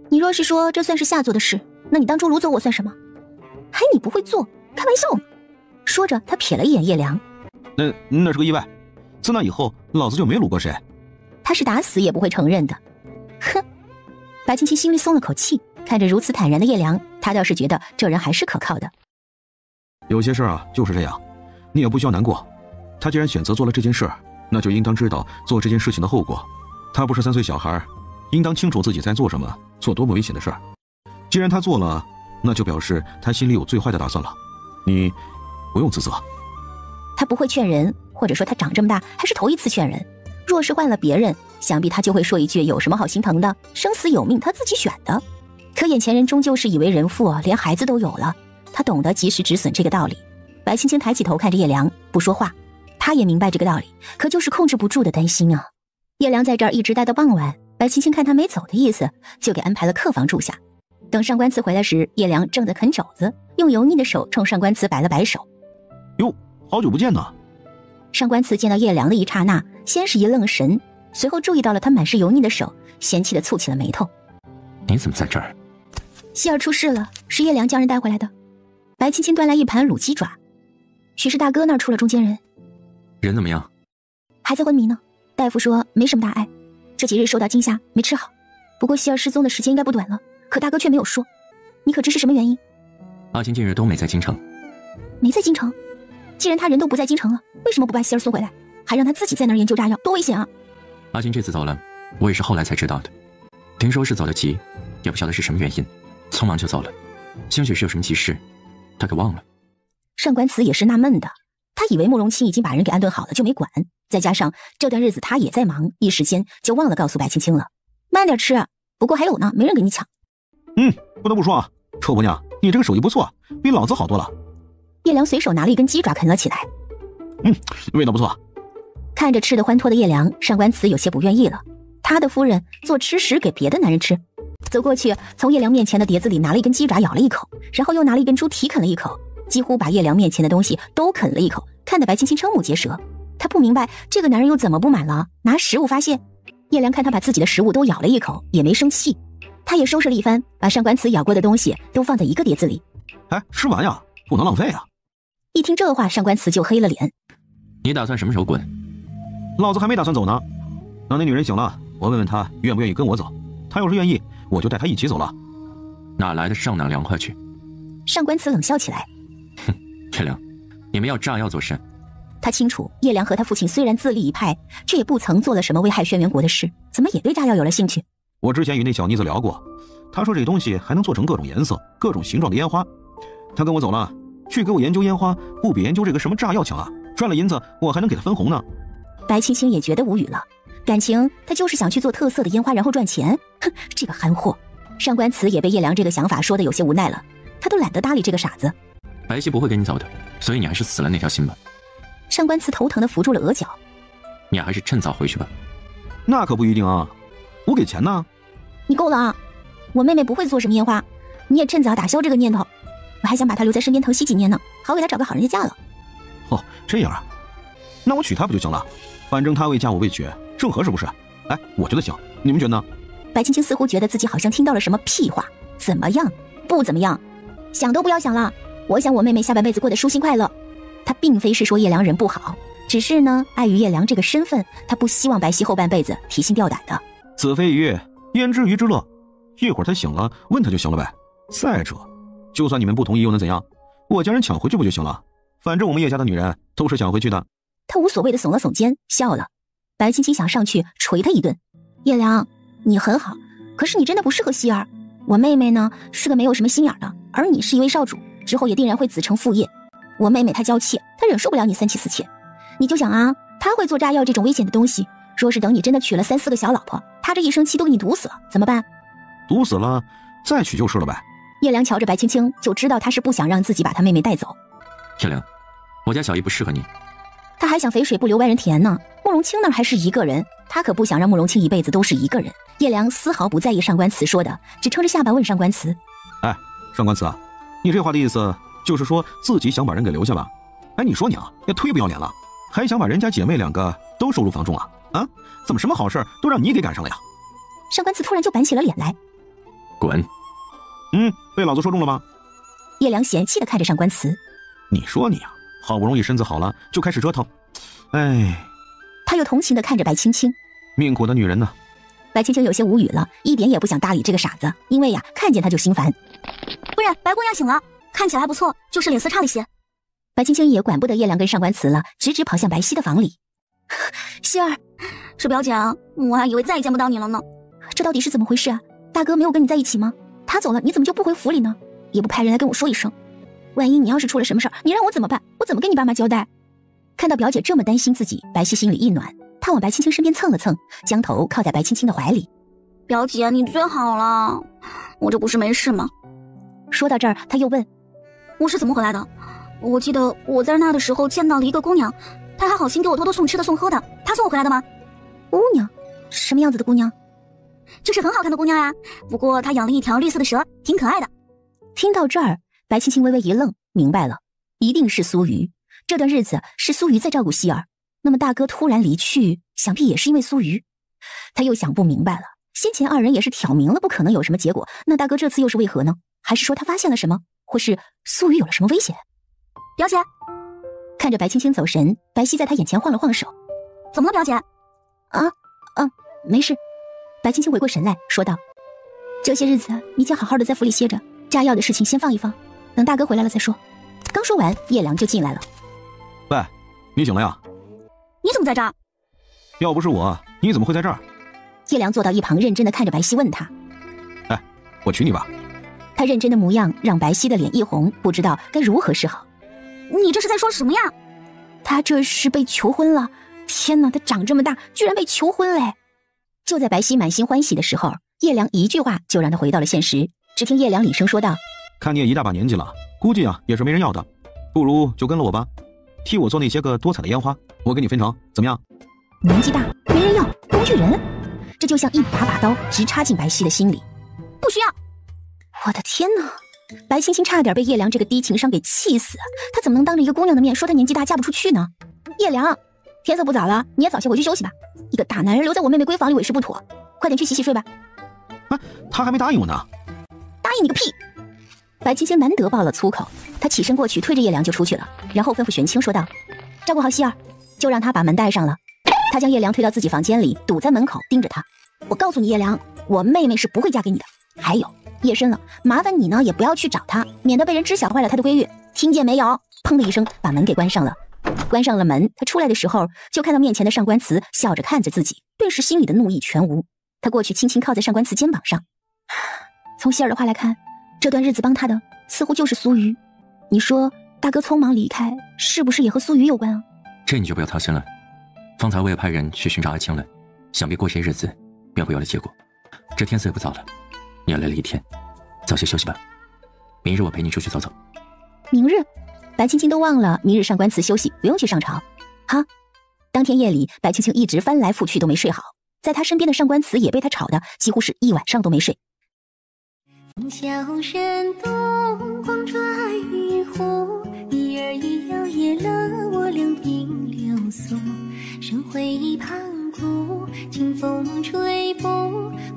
你若是说这算是下作的事，那你当初掳走我算什么？还你不会做，开玩笑呢。说着他瞥了一眼叶良，那是个意外，自那以后老子就没掳过谁。他是打死也不会承认的。哼，白青青心里松了口气，看着如此坦然的叶良，他倒是觉得这人还是可靠的。有些事啊就是这样，你也不需要难过。他既然选择做了这件事，那就应当知道做这件事情的后果。他不是3岁小孩，应当清楚自己在做什么，做多么危险的事儿。既然他做了，那就表示他心里有最坏的打算了。你不用自责。他不会劝人，或者说他长这么大还是头一次劝人。若是换了别人，想必他就会说一句有什么好心疼的，生死有命他自己选的。可眼前人终究是已为人父，连孩子都有了，他懂得及时止损这个道理。白青青抬起头看着叶良，不说话。他也明白这个道理，可就是控制不住的担心啊。叶良在这儿一直待到傍晚，白青青看他没走的意思，就给安排了客房住下。等上官慈回来时，叶良正在啃肘子，用油腻的手冲上官慈摆了摆手。哟，好久不见呢。上官慈见到叶良的一刹那，先是一愣神，随后注意到了他满是油腻的手，嫌弃的蹙起了眉头。你怎么在这儿？希儿出事了，是叶良将人带回来的。白青青端来一盘卤鸡爪，许是大哥那儿出了中间人。人怎么样？还在昏迷呢，大夫说没什么大碍，这几日受到惊吓没吃好。不过希儿失踪的时间应该不短了，可大哥却没有说。你可知是什么原因？阿金近日都没在京城。没在京城？既然他人都不在京城了，为什么不把希儿送回来，还让他自己在那儿研究炸药，多危险啊！阿金这次走了，我也是后来才知道的。听说是走得急，也不晓得是什么原因，匆忙就走了。兴许是有什么急事，他给忘了。上官慈也是纳闷的，他以为慕容清已经把人给安顿好了，就没管。再加上这段日子他也在忙，一时间就忘了告诉白青青了。慢点吃，不过还有呢，没人给你抢。不得不说啊，臭婆娘，你这个手艺不错，比老子好多了。叶良随手拿了一根鸡爪啃了起来。味道不错。看着吃得欢脱的叶良，上官慈有些不愿意了。他的夫人做吃食给别的男人吃。走过去，从叶良面前的碟子里拿了一根鸡爪咬了一口，然后又拿了一根猪蹄啃了一口，几乎把叶良面前的东西都啃了一口，看得白青青瞠目结舌。他不明白这个男人又怎么不满了，拿食物发泄。叶良看他把自己的食物都咬了一口，也没生气，他也收拾了一番，把上官慈咬过的东西都放在一个碟子里。吃完呀，不能浪费啊。一听这话，上官慈就黑了脸。你打算什么时候滚？老子还没打算走呢。等那女人醒了，我问问她愿不愿意跟我走，她要是愿意，我就带她一起走了。哪来的上哪凉快去？上官慈冷笑起来。哼，叶良，你们要炸药做甚？他清楚叶良和他父亲虽然自立一派，却也不曾做了什么危害轩辕国的事，怎么也对炸药有了兴趣。我之前与那小妮子聊过，她说这东西还能做成各种颜色、各种形状的烟花。她跟我走了，去给我研究烟花，不比研究这个什么炸药强啊！赚了银子，我还能给她分红呢。白青青也觉得无语了，感情他就是想去做特色的烟花，然后赚钱。哼，这个憨货。上官慈也被叶良这个想法说的有些无奈了，他都懒得搭理这个傻子。白皙不会跟你走的，所以你还是死了那条心吧。上官慈头疼的扶住了额角。你还是趁早回去吧。那可不一定啊，我给钱呢。你够了啊！我妹妹不会做什么烟花，你也趁早打消这个念头。我还想把她留在身边疼惜几年呢，好给她找个好人家嫁了。哦，这样啊，那我娶她不就行了？反正她未嫁我未娶，正合适不是？哎，我觉得行，你们觉得呢？白青青似乎觉得自己好像听到了什么屁话。怎么样？不怎么样，想都不要想了。我想我妹妹下半辈子过得舒心快乐。她并非是说叶良人不好，只是呢，碍于叶良这个身份，她不希望白皙后半辈子提心吊胆的。子非鱼，焉知鱼之乐？一会儿她醒了，问她就行了呗。再者，就算你们不同意又能怎样？我将人抢回去不就行了？反正我们叶家的女人都是抢回去的。他无所谓的耸了耸肩，笑了。白青青想上去捶他一顿。叶良，你很好，可是你真的不适合希儿。我妹妹呢，是个没有什么心眼的，而你是一位少主，之后也定然会子承父业。我妹妹她娇气，她忍受不了你三妻四妾。你就想啊，她会做炸药这种危险的东西，若是等你真的娶了3、4个小老婆，她这一生气都给你毒死了，怎么办？毒死了，再娶就是了呗。叶良瞧着白青青，就知道她是不想让自己把她妹妹带走。叶良，我家小姨不适合你。他还想肥水不流外人田呢，慕容清那儿还是一个人，他可不想让慕容清一辈子都是一个人。叶良丝毫不在意上官慈说的，只撑着下巴问上官慈：哎，上官慈啊，你这话的意思就是说自己想把人给留下吧？哎，你说你啊，也忒不要脸了，还想把人家姐妹2个都收入房中啊？啊，怎么什么好事都让你给赶上了呀？上官慈突然就板起了脸来。滚！被老子说中了吧？叶良嫌弃地看着上官慈。你说你啊，好不容易身子好了，就开始折腾。哎，他又同情地看着白青青。命苦的女人呢？白青青有些无语了，一点也不想搭理这个傻子，因为呀，看见他就心烦。夫人，白姑娘醒了，看起来还不错，就是脸色差了些。白青青也管不得叶良跟上官慈了，直直跑向白皙的房里。希儿，是表姐啊，我还以为再也见不到你了呢。这到底是怎么回事啊？大哥没有跟你在一起吗？他走了，你怎么就不回府里呢？也不派人来跟我说一声，万一你要是出了什么事儿，你让我怎么办？我怎么跟你爸妈交代？看到表姐这么担心自己，白皙心里一暖，她往白青青身边蹭了蹭，将头靠在白青青的怀里。表姐，你最好了，我这不是没事吗？说到这儿，他又问：我是怎么回来的？我记得我在那的时候见到了一个姑娘，她还好心给我偷偷送吃的送喝的，她送我回来的吗？姑娘？什么样子的姑娘？就是很好看的姑娘呀，不过她养了一条绿色的蛇，挺可爱的。听到这儿，白青青微微一愣，明白了，一定是苏瑜。这段日子是苏瑜在照顾希儿，那么大哥突然离去，想必也是因为苏瑜。他又想不明白了，先前2人也是挑明了不可能有什么结果，那大哥这次又是为何呢？还是说他发现了什么，或是苏瑜有了什么危险？表姐，看着白青青走神，白皙在他眼前晃了晃手。怎么了，表姐？没事。白青青回过神来说道：这些日子你先好好的在府里歇着，炸药的事情先放一放，等大哥回来了再说。刚说完，叶良就进来了。喂，你醒了呀？你怎么在这儿？要不是我，你怎么会在这儿？叶良坐到一旁，认真的看着白皙问他：哎，我娶你吧？他认真的模样让白皙的脸一红，不知道该如何是好。你这是在说什么呀？他这是被求婚了。天哪，他长这么大居然被求婚嘞！就在白皙满心欢喜的时候，叶良一句话就让他回到了现实。只听叶良厉声说道：看你也一大把年纪了，估计啊也是没人要的，不如就跟了我吧，替我做那些个多彩的烟花，我给你分成，怎么样？年纪大没人要，工具人，这就像一把把刀直插进白皙的心里。不需要！我的天哪！白青青差点被叶良这个低情商给气死，他怎么能当着一个姑娘的面说她年纪大嫁不出去呢？叶良，天色不早了，你也早些回去休息吧。一个大男人留在我妹妹闺房里委实不妥，快点去洗洗睡吧。他还没答应我呢。答应你个屁！白青青难得爆了粗口，她起身过去推着叶良就出去了，然后吩咐玄清说道：照顾好希儿，就让他把门带上了。他将叶良推到自己房间里，堵在门口盯着他。我告诉你叶良，我妹妹是不会嫁给你的。还有夜深了，麻烦你呢也不要去找她，免得被人知晓坏了她的闺誉，听见没有？砰的一声把门给关上了。关上了门，他出来的时候就看到面前的上官慈笑着看着自己，顿时心里的怒意全无。他过去轻轻靠在上官慈肩膀上。从希儿的话来看，这段日子帮他的似乎就是苏瑜。你说大哥匆忙离开，是不是也和苏瑜有关啊？这你就不要操心了。方才我也派人去寻找阿青了，想必过些日子便会有了结果。这天色也不早了，你也累了一天，早些休息吧。明日我陪你出去走走。明日？白青青都忘了明日上官慈休息，不用去上朝。哈！当天夜里，白青青一直翻来覆去都没睡好，在她身边的上官慈也被她吵得几乎是一晚上都没睡。风萧山东，光转玉壶，一儿一摇曳了我两鬓流苏。生辉盘古，清风吹拂，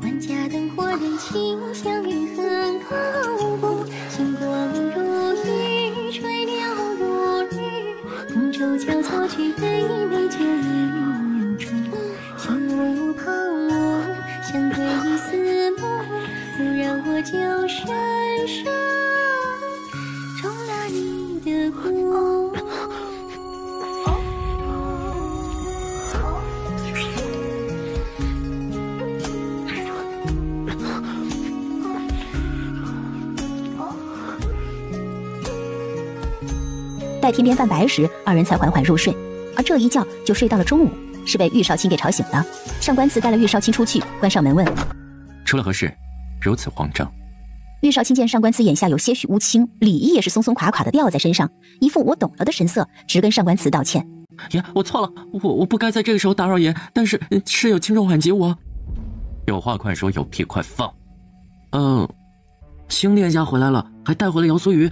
万家灯火人情相遇恨高步。星光如雨，垂柳如雨，风舟交错去，北美酒饮流出。心无旁骛，相对似梦，不让我就深深中了你的蛊。待天边泛白时，二人才缓缓入睡，而这一觉就睡到了中午，是被玉少卿给吵醒的。上官慈带了玉少卿出去，关上门问：出了何事？如此慌张？玉少卿见上官慈眼下有些许乌青，礼仪也是松松垮垮的吊在身上，一副我懂了的神色，直跟上官慈道歉。爷，我错了，我不该在这个时候打扰爷，但是室友轻重缓急，我有话快说，有屁快放。青殿下回来了，还带回了姚苏雨。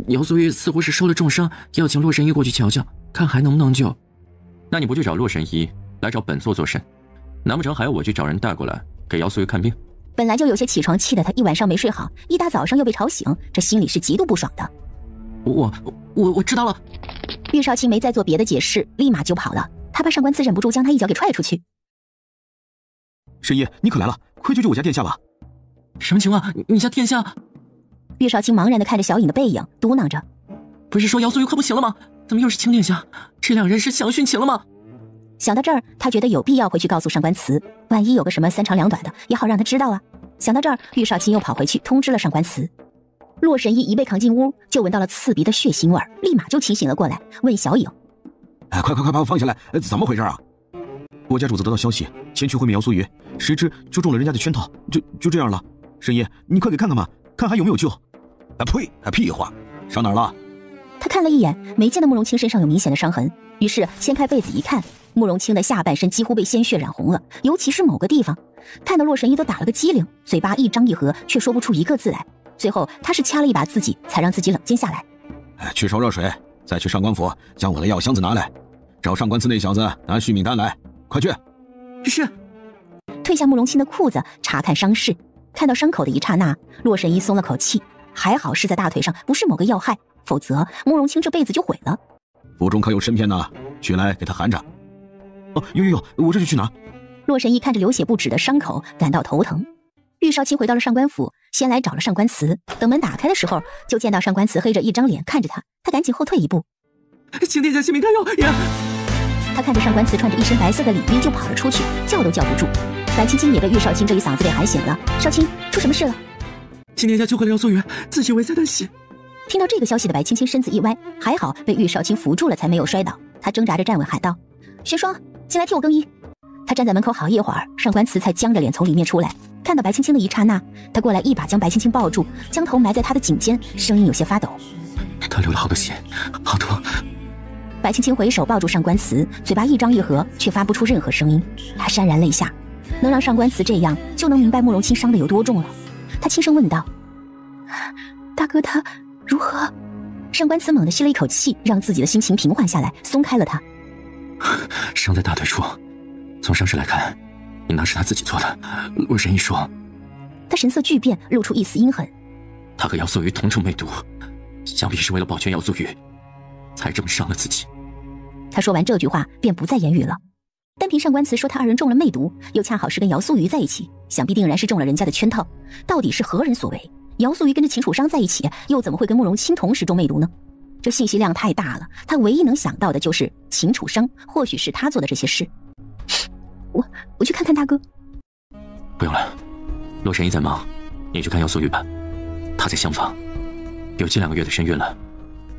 姚苏雨似乎是受了重伤，要请洛神医过去瞧瞧，看还能不能救。那你不去找洛神医，来找本座做甚？难不成还要我去找人带过来给姚苏雨看病？本来就有些起床气的他，一晚上没睡好，一大早上又被吵醒，这心里是极度不爽的。我知道了。玉少卿没再做别的解释，立马就跑了。他怕上官慈忍不住将他一脚给踹出去。神医，你可来了，快救救我家殿下吧！什么情况？你家殿下？玉少卿茫然地看着小影的背影，嘟囔着：“不是说姚苏雨快不行了吗？怎么又是青殿下？这两人是想殉情了吗？”想到这儿，他觉得有必要回去告诉上官慈，万一有个什么三长两短的，也好让他知道啊。想到这儿，玉少卿又跑回去通知了上官慈。洛神医一被扛进屋，就闻到了刺鼻的血腥味，立马就清醒了过来，问小影：“快把我放下来，怎么回事啊？”我家主子得到消息，前去会面姚苏雨，谁知就中了人家的圈套，就这样了。神医，你快给看看吧，看还有没有救。呸！屁话，伤哪儿了？他看了一眼，没见到慕容清身上有明显的伤痕，于是掀开被子一看，慕容清的下半身几乎被鲜血染红了，尤其是某个地方，看得洛神医都打了个激灵，嘴巴一张一合，却说不出一个字来。最后他是掐了一把自己，才让自己冷静下来。去烧热水，再去上官府将我的药箱子拿来，找上官慈那小子拿续命单来，快去。是。褪下慕容清的裤子，查看伤势，看到伤口的一刹那，洛神医松了口气，还好是在大腿上，不是某个要害，否则慕容清这辈子就毁了。府中可有参片呢？取来给他含着。有，我这就去拿。洛神医看着流血不止的伤口，感到头疼。玉少卿回到了上官府，先来找了上官慈。等门打开的时候，就见到上官慈黑着一张脸看着他，他赶紧后退一步。请殿下性命堪忧呀！他看着上官慈穿着一身白色的礼衣就跑了出去，叫都叫不住。白青青也被玉少卿这一嗓子给喊醒了。少卿，出什么事了？请殿下救回了姚苏雨，自己为在旦夕。听到这个消息的白青青身子一歪，还好被玉少卿扶住了，才没有摔倒。他挣扎着站稳，喊道：“玄霜，进来替我更衣。”他站在门口好一会儿，上官慈才僵着脸从里面出来。看到白青青的一刹那，他过来一把将白青青抱住，将头埋在她的颈间，声音有些发抖：“他流了好多血，好多。”白青青回手抱住上官慈，嘴巴一张一合，却发不出任何声音。他潸然泪下，能让上官慈这样，就能明白慕容清伤的有多重了。他轻声问道：“大哥他如何？”上官慈猛地吸了一口气，让自己的心情平缓下来，松开了他。伤在大腿处，从伤势来看，应当是他自己做的。洛神医说。他神色巨变，露出一丝阴狠：“他和姚素雨同中媚毒，想必是为了保全姚素雨，才这么伤了自己。”他说完这句话，便不再言语了。单凭上官慈说他二人中了媚毒，又恰好是跟姚素雨在一起，想必定然是中了人家的圈套。到底是何人所为？姚素雨跟着秦楚商在一起，又怎么会跟慕容清同时中媚毒呢？这信息量太大了，他唯一能想到的就是秦楚商，或许是他做的这些事。我去看看大哥。不用了，洛神医在忙，你去看姚素雨吧。他在厢房，有近2个月的身孕了。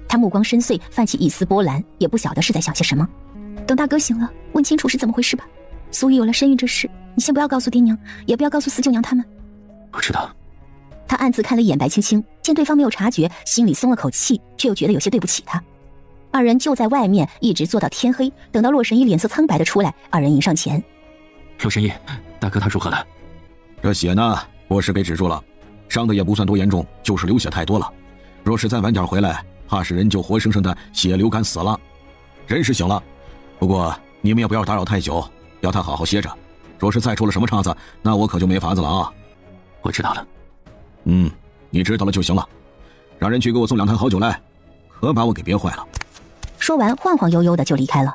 他目光深邃，泛起一丝波澜，也不晓得是在想些什么。等大哥醒了，问清楚是怎么回事吧。素雨有了身孕这事，你先不要告诉爹娘，也不要告诉四舅娘他们。我知道。他暗自看了一眼白青青，见对方没有察觉，心里松了口气，却又觉得有些对不起他。二人就在外面一直坐到天黑，等到洛神医脸色苍白的出来，二人迎上前。洛神医，大哥他如何了？这血呢，我是给止住了，伤的也不算多严重，就是流血太多了。若是再晚点回来，怕是人就活生生的血流干死了。人是醒了，不过你们也不要打扰太久，要他好好歇着。若是再出了什么岔子，那我可就没法子了啊。我知道了。你知道了就行了。让人去给我送2坛好酒来，可把我给憋坏了。说完晃晃悠悠的就离开了。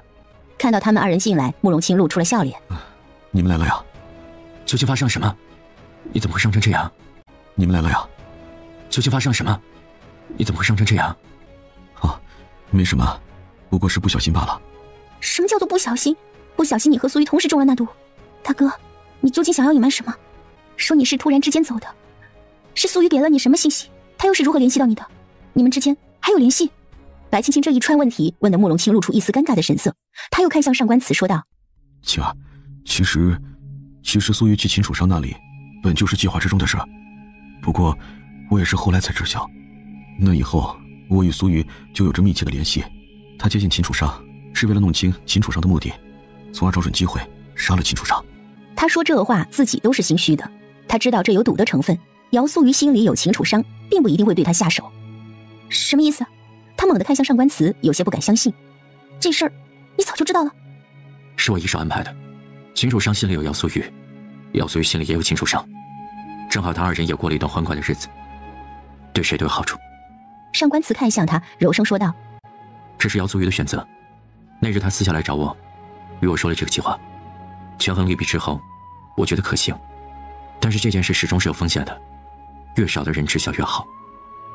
看到他们二人进来，慕容清露出了笑脸。你们来了呀？究竟发生了什么？你怎么会伤成这样？你们来了呀？究竟发生了什么？你怎么会伤成这样？没什么，不过是不小心罢了。什么叫做不小心？不小心你和苏玉同时中了那毒。大哥，你究竟想要隐瞒什么？说你是突然之间走的，是苏玉给了你什么信息？他又是如何联系到你的？你们之间还有联系？白青青这一串问题问得慕容清露出一丝尴尬的神色，他又看向上官慈说道：“青儿，其实苏玉去秦楚商那里，本就是计划之中的事，不过我也是后来才知晓。那以后我与苏玉就有着密切的联系，他接近秦楚商，是为了弄清秦楚商的目的，从而找准机会杀了秦楚商。他说这话自己都是心虚的，他知道这有赌的成分，姚素瑜心里有秦楚商，并不一定会对他下手。什么意思？他猛地看向上官慈，有些不敢相信。这事儿你早就知道了？是我一手安排的。秦楚商心里有姚素瑜，姚素瑜心里也有秦楚商，正好他二人也过了一段欢快的日子，对谁都有好处。上官慈看向他，柔声说道：这是姚素瑜的选择。那日他私下来找我，与我说了这个计划。权衡利弊之后，我觉得可行。但是这件事始终是有风险的，越少的人知晓越好。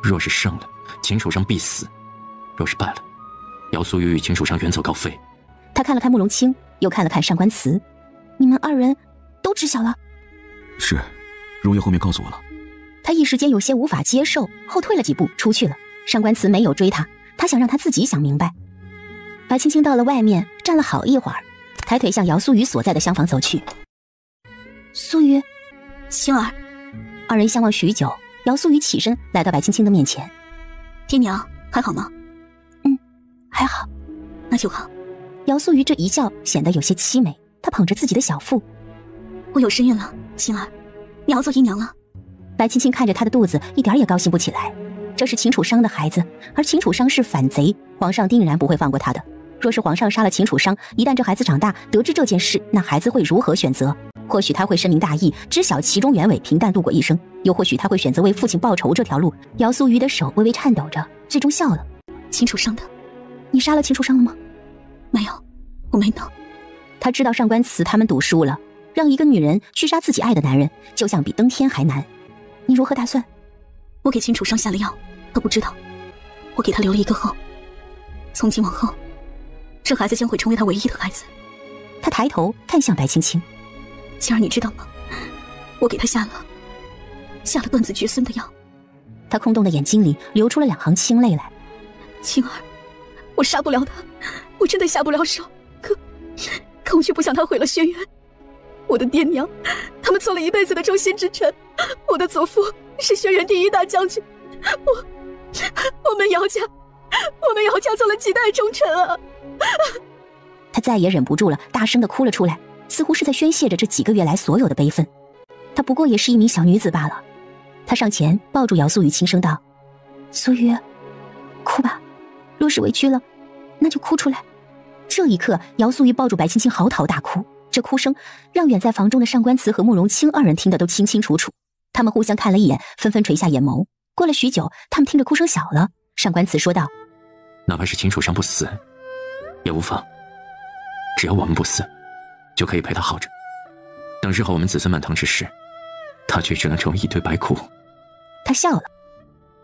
若是胜了，秦楚商必死；若是败了，姚素瑜与秦楚商远走高飞。他看了看慕容清，又看了看上官慈，你们二人都知晓了？是，荣爷后面告诉我了。他一时间有些无法接受，后退了几步出去了。上官慈没有追他，他想让他自己想明白。白青青到了外面，站了好一会儿，抬腿向姚素瑜所在的厢房走去。素瑜，青儿。二人相望许久，姚素瑜起身来到白青青的面前。爹娘还好吗？还好。那就好。姚素瑜这一叫显得有些凄美，她捧着自己的小腹。我有身孕了，青儿，你要做姨娘了。白青青看着她的肚子，一点也高兴不起来。这是秦楚商的孩子，而秦楚商是反贼，皇上定然不会放过他的。若是皇上杀了秦楚商，一旦这孩子长大得知这件事，那孩子会如何选择？或许他会深明大义，知晓其中原委，平淡度过一生；又或许他会选择为父亲报仇这条路。姚素瑜的手微微颤抖着，最终笑了。秦楚商的，你杀了秦楚商了吗？没有，我没能。他知道上官慈他们赌输了，让一个女人去杀自己爱的男人，就像比登天还难。你如何打算？我给秦楚商下了药，他不知道，我给他留了一个后。从今往后，这孩子将会成为他唯一的孩子。他抬头看向白青青，青儿，你知道吗？我给他下了断子绝孙的药。他空洞的眼睛里流出了2行清泪来。青儿，我杀不了他，我真的下不了手，可我却不想他毁了轩辕。我的爹娘，他们做了一辈子的忠心之臣，我的祖父是轩辕第1大将军，我们姚家做了几代忠臣啊！他再也忍不住了，大声地哭了出来，似乎是在宣泄着这几个月来所有的悲愤。她不过也是一名小女子罢了。他上前抱住姚素瑜，轻声道：素瑜，哭吧，若是委屈了，那就哭出来。这一刻，姚素瑜抱住白青青嚎啕大哭，这哭声让远在房中的上官慈和慕容清二人听得都清清楚楚。他们互相看了一眼，纷纷垂下眼眸。过了许久，他们听着哭声小了。上官慈说道：哪怕是秦楚商不死也无妨，只要我们不死，就可以陪他好着。等日后我们子孙满堂之时，他却只能成为一堆白骨。他笑了。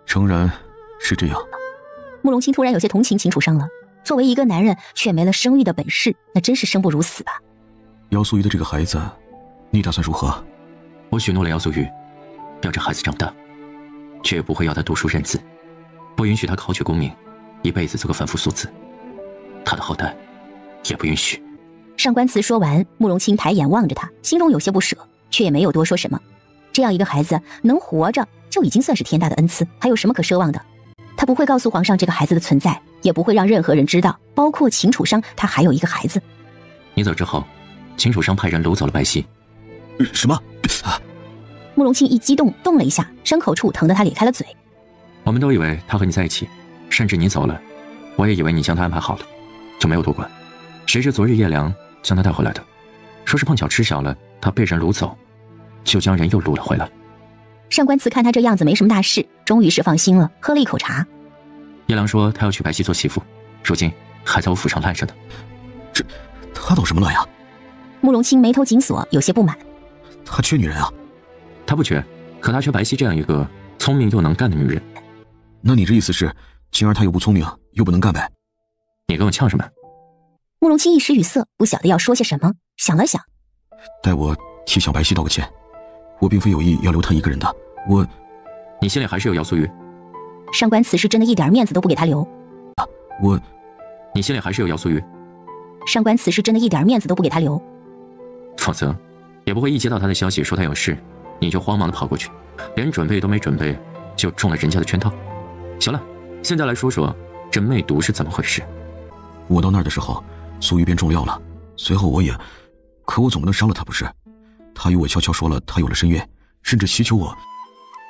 诚然是这样。慕容清突然有些同情秦楚商了。作为一个男人，却没了生育的本事，那真是生不如死吧。姚素瑜的这个孩子，你打算如何？我许诺了姚素瑜，要这孩子长大，却也不会要他读书认字，不允许他考取功名，一辈子做个凡夫俗子。他的后代也不允许。上官慈说完，慕容清抬眼望着他，心中有些不舍，却也没有多说什么。这样一个孩子能活着，就已经算是天大的恩赐，还有什么可奢望的？他不会告诉皇上这个孩子的存在，也不会让任何人知道，包括秦楚商，他还有一个孩子。你走之后，秦楚商派人掳走了白皙。什么？慕容清一激动，动了一下，伤口处疼得他咧开了嘴。我们都以为他和你在一起，甚至你走了，我也以为你将他安排好了，就没有多管。谁知昨日叶良将他带回来的，说是碰巧知晓了他被人掳走，就将人又掳了回来。上官慈看他这样子没什么大事，终于是放心了，喝了一口茶。叶良说他要娶白皙做媳妇，如今还在我府上赖着呢。这他捣什么乱呀？慕容清眉头紧锁，有些不满。他缺女人啊？他不缺，可他缺白皙这样一个聪明又能干的女人。那你这意思是，晴儿她又不聪明又不能干呗？你跟我呛什么？慕容清一时语塞，不晓得要说些什么，想了想，代我替小白皙道个歉，我并非有意要留她一个人的。你心里还是有姚素瑜？上官慈是真的一点面子都不给他留。你心里还是有姚素瑜？上官慈是真的一点面子都不给他留。否则也不会一接到他的消息说他有事，你就慌忙的跑过去，连准备都没准备就中了人家的圈套。行了，现在来说说这媚毒是怎么回事。我到那儿的时候，苏玉便中了药了。随后可我总不能伤了她不是？她与我悄悄说了她有了身孕，甚至祈求我。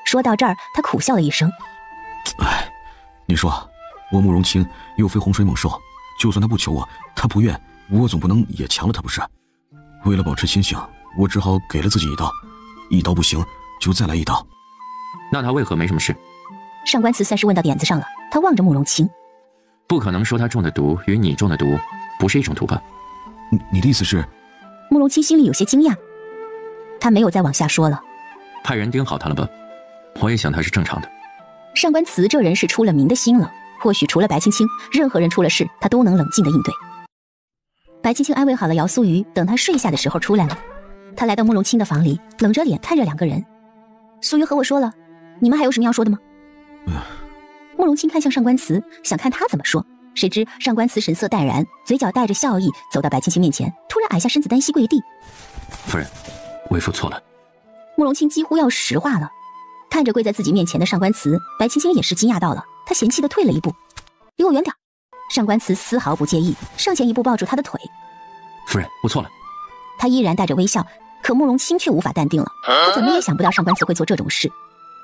说到这儿，他苦笑了一声。哎，你说，我慕容清又非洪水猛兽，就算他不求我，他不愿，我总不能也强了他不是？为了保持清醒，我只好给了自己一刀，一刀不行就再来一刀。那他为何没什么事？上官慈算是问到点子上了，他望着慕容清。不可能说他中的毒与你中的毒不是一种毒吧？你的意思是？慕容清心里有些惊讶，他没有再往下说了。派人盯好他了吧？我也想他是正常的。上官慈这人是出了名的心冷，或许除了白青青，任何人出了事他都能冷静的应对。白青青安慰好了姚素瑜，等他睡下的时候出来了。他来到慕容清的房里，冷着脸看着两个人。素瑜和我说了，你们还有什么要说的吗？慕容清看向上官慈，想看他怎么说，谁知上官慈神色淡然，嘴角带着笑意，走到白青青面前，突然矮下身子单膝跪地。夫人，为父错了。慕容清几乎要石化了，看着跪在自己面前的上官慈，白青青也是惊讶到了，她嫌弃的退了一步。离我远点。上官慈丝毫不介意，上前一步抱住她的腿。夫人，我错了。他依然带着微笑，可慕容清却无法淡定了，他怎么也想不到上官慈会做这种事，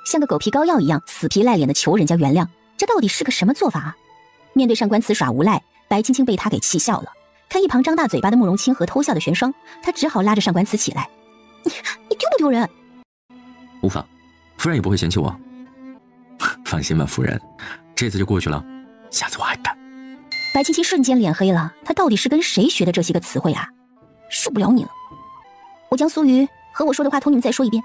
像个狗皮膏药一样死皮赖脸的求人家原谅，这到底是个什么做法啊？面对上官慈耍无赖，白青青被他给气笑了，看一旁张大嘴巴的慕容清和偷笑的玄霜，他只好拉着上官慈起来。你丢不丢人？无妨，夫人也不会嫌弃我。放心吧，夫人，这次就过去了，下次我还敢。白青青瞬间脸黑了，她到底是跟谁学的这些个词汇啊？受不了你了！我将苏瑜和我说的话同你们再说一遍。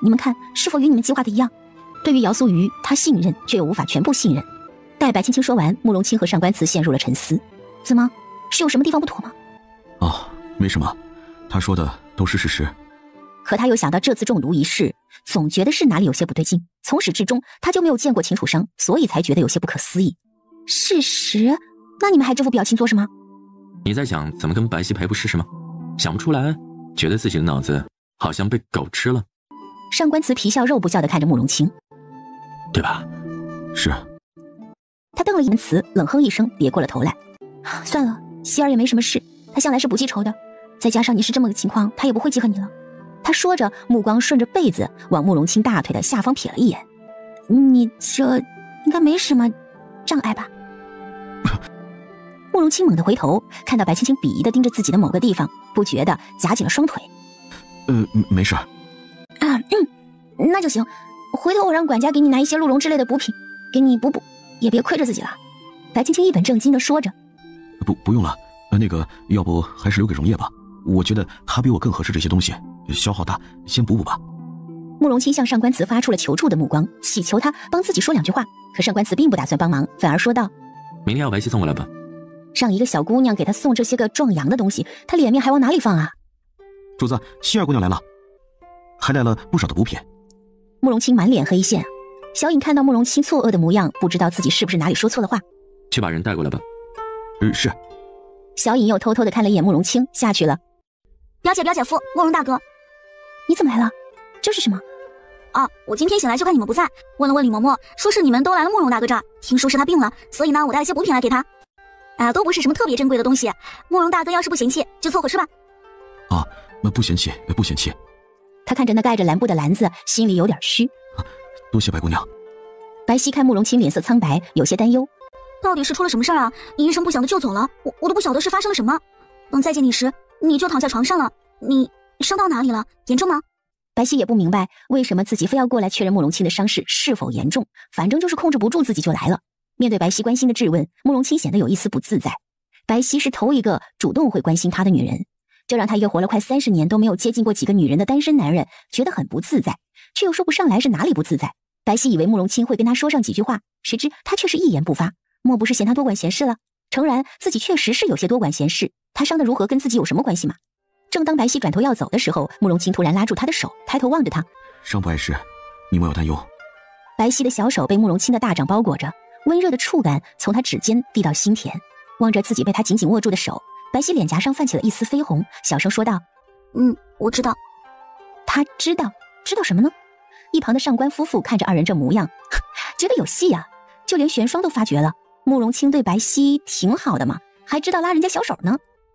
你们看是否与你们计划的一样？对于姚素瑜，他信任却又无法全部信任。待白青青说完，慕容清和上官慈陷入了沉思。怎么？是有什么地方不妥吗？哦，没什么，他说的都是事实。可他又想到这次中毒一事，总觉得是哪里有些不对劲。从始至终他就没有见过秦楚生，所以才觉得有些不可思议。事实？那你们还这副表情做什么？你在想怎么跟白皙赔不试试吗？想不出来，觉得自己的脑子好像被狗吃了。上官慈皮笑肉不笑地看着慕容清，对吧？是。他瞪了一门词，冷哼一声，别过了头来。算了，希儿也没什么事，他向来是不记仇的，再加上你是这么个情况，他也不会记恨你了。他说着，目光顺着被子往慕容清大腿的下方瞥了一眼。你这应该没什么障碍吧？慕容清猛地回头，看到白青青鄙夷地盯着自己的某个地方，不觉地夹紧了双腿。没事。那就行。回头我让管家给你拿一些鹿茸之类的补品，给你补补，也别亏着自己了。白青青一本正经地说着。不用了，那个要不还是留给荣烨吧，我觉得他比我更合适这些东西，消耗大，先补补吧。慕容清向上官慈发出了求助的目光，祈求他帮自己说两句话，可上官慈并不打算帮忙，反而说道：明天要白皙送过来吧。让一个小姑娘给他送这些个壮阳的东西，他脸面还往哪里放啊？主子，希儿姑娘来了，还带了不少的补品。慕容清满脸黑线，小影看到慕容清错愕的模样，不知道自己是不是哪里说错了话。去把人带过来吧。是。小影又偷偷地看了一眼慕容清，下去了。表姐夫，慕容大哥，你怎么来了？这是什么？我今天醒来就看你们不在，问了问李嬷嬷，说是你们都来了慕容大哥这儿，听说是他病了，所以呢，我带了些补品来给他。都不是什么特别珍贵的东西，慕容大哥要是不嫌弃，就凑合吃吧。不嫌弃，不嫌弃。他看着那盖着蓝布的篮子，心里有点虚。多谢白姑娘。白皙看慕容清脸色苍白，有些担忧。到底是出了什么事啊？你一声不响的就走了，我都不晓得是发生了什么。等再见你时，你就躺在床上了。你伤到哪里了？严重吗？白皙也不明白为什么自己非要过来确认慕容清的伤势是否严重，反正就是控制不住自己就来了。面对白皙关心的质问，慕容清显得有一丝不自在。白皙是头一个主动会关心他的女人，这让他一个活了快30年都没有接近过几个女人的单身男人觉得很不自在，却又说不上来是哪里不自在。白皙以为慕容清会跟他说上几句话，谁知他却是一言不发，莫不是嫌他多管闲事了？诚然自己确实是有些多管闲事，他伤得如何跟自己有什么关系吗？正当白皙转头要走的时候，慕容清突然拉住他的手，抬头望着他。伤不碍事，你莫要担忧。白皙的小手被慕容清的大掌包裹着，温热的触感从他指尖递到心田。望着自己被他紧紧握住的手，白皙脸颊上泛起了一丝绯红，小声说道：我知道。他知道什么呢？一旁的上官夫妇看着二人这模样，觉得有戏啊，就连玄霜都发觉了。慕容清对白皙挺好的嘛，还知道拉人家小手呢。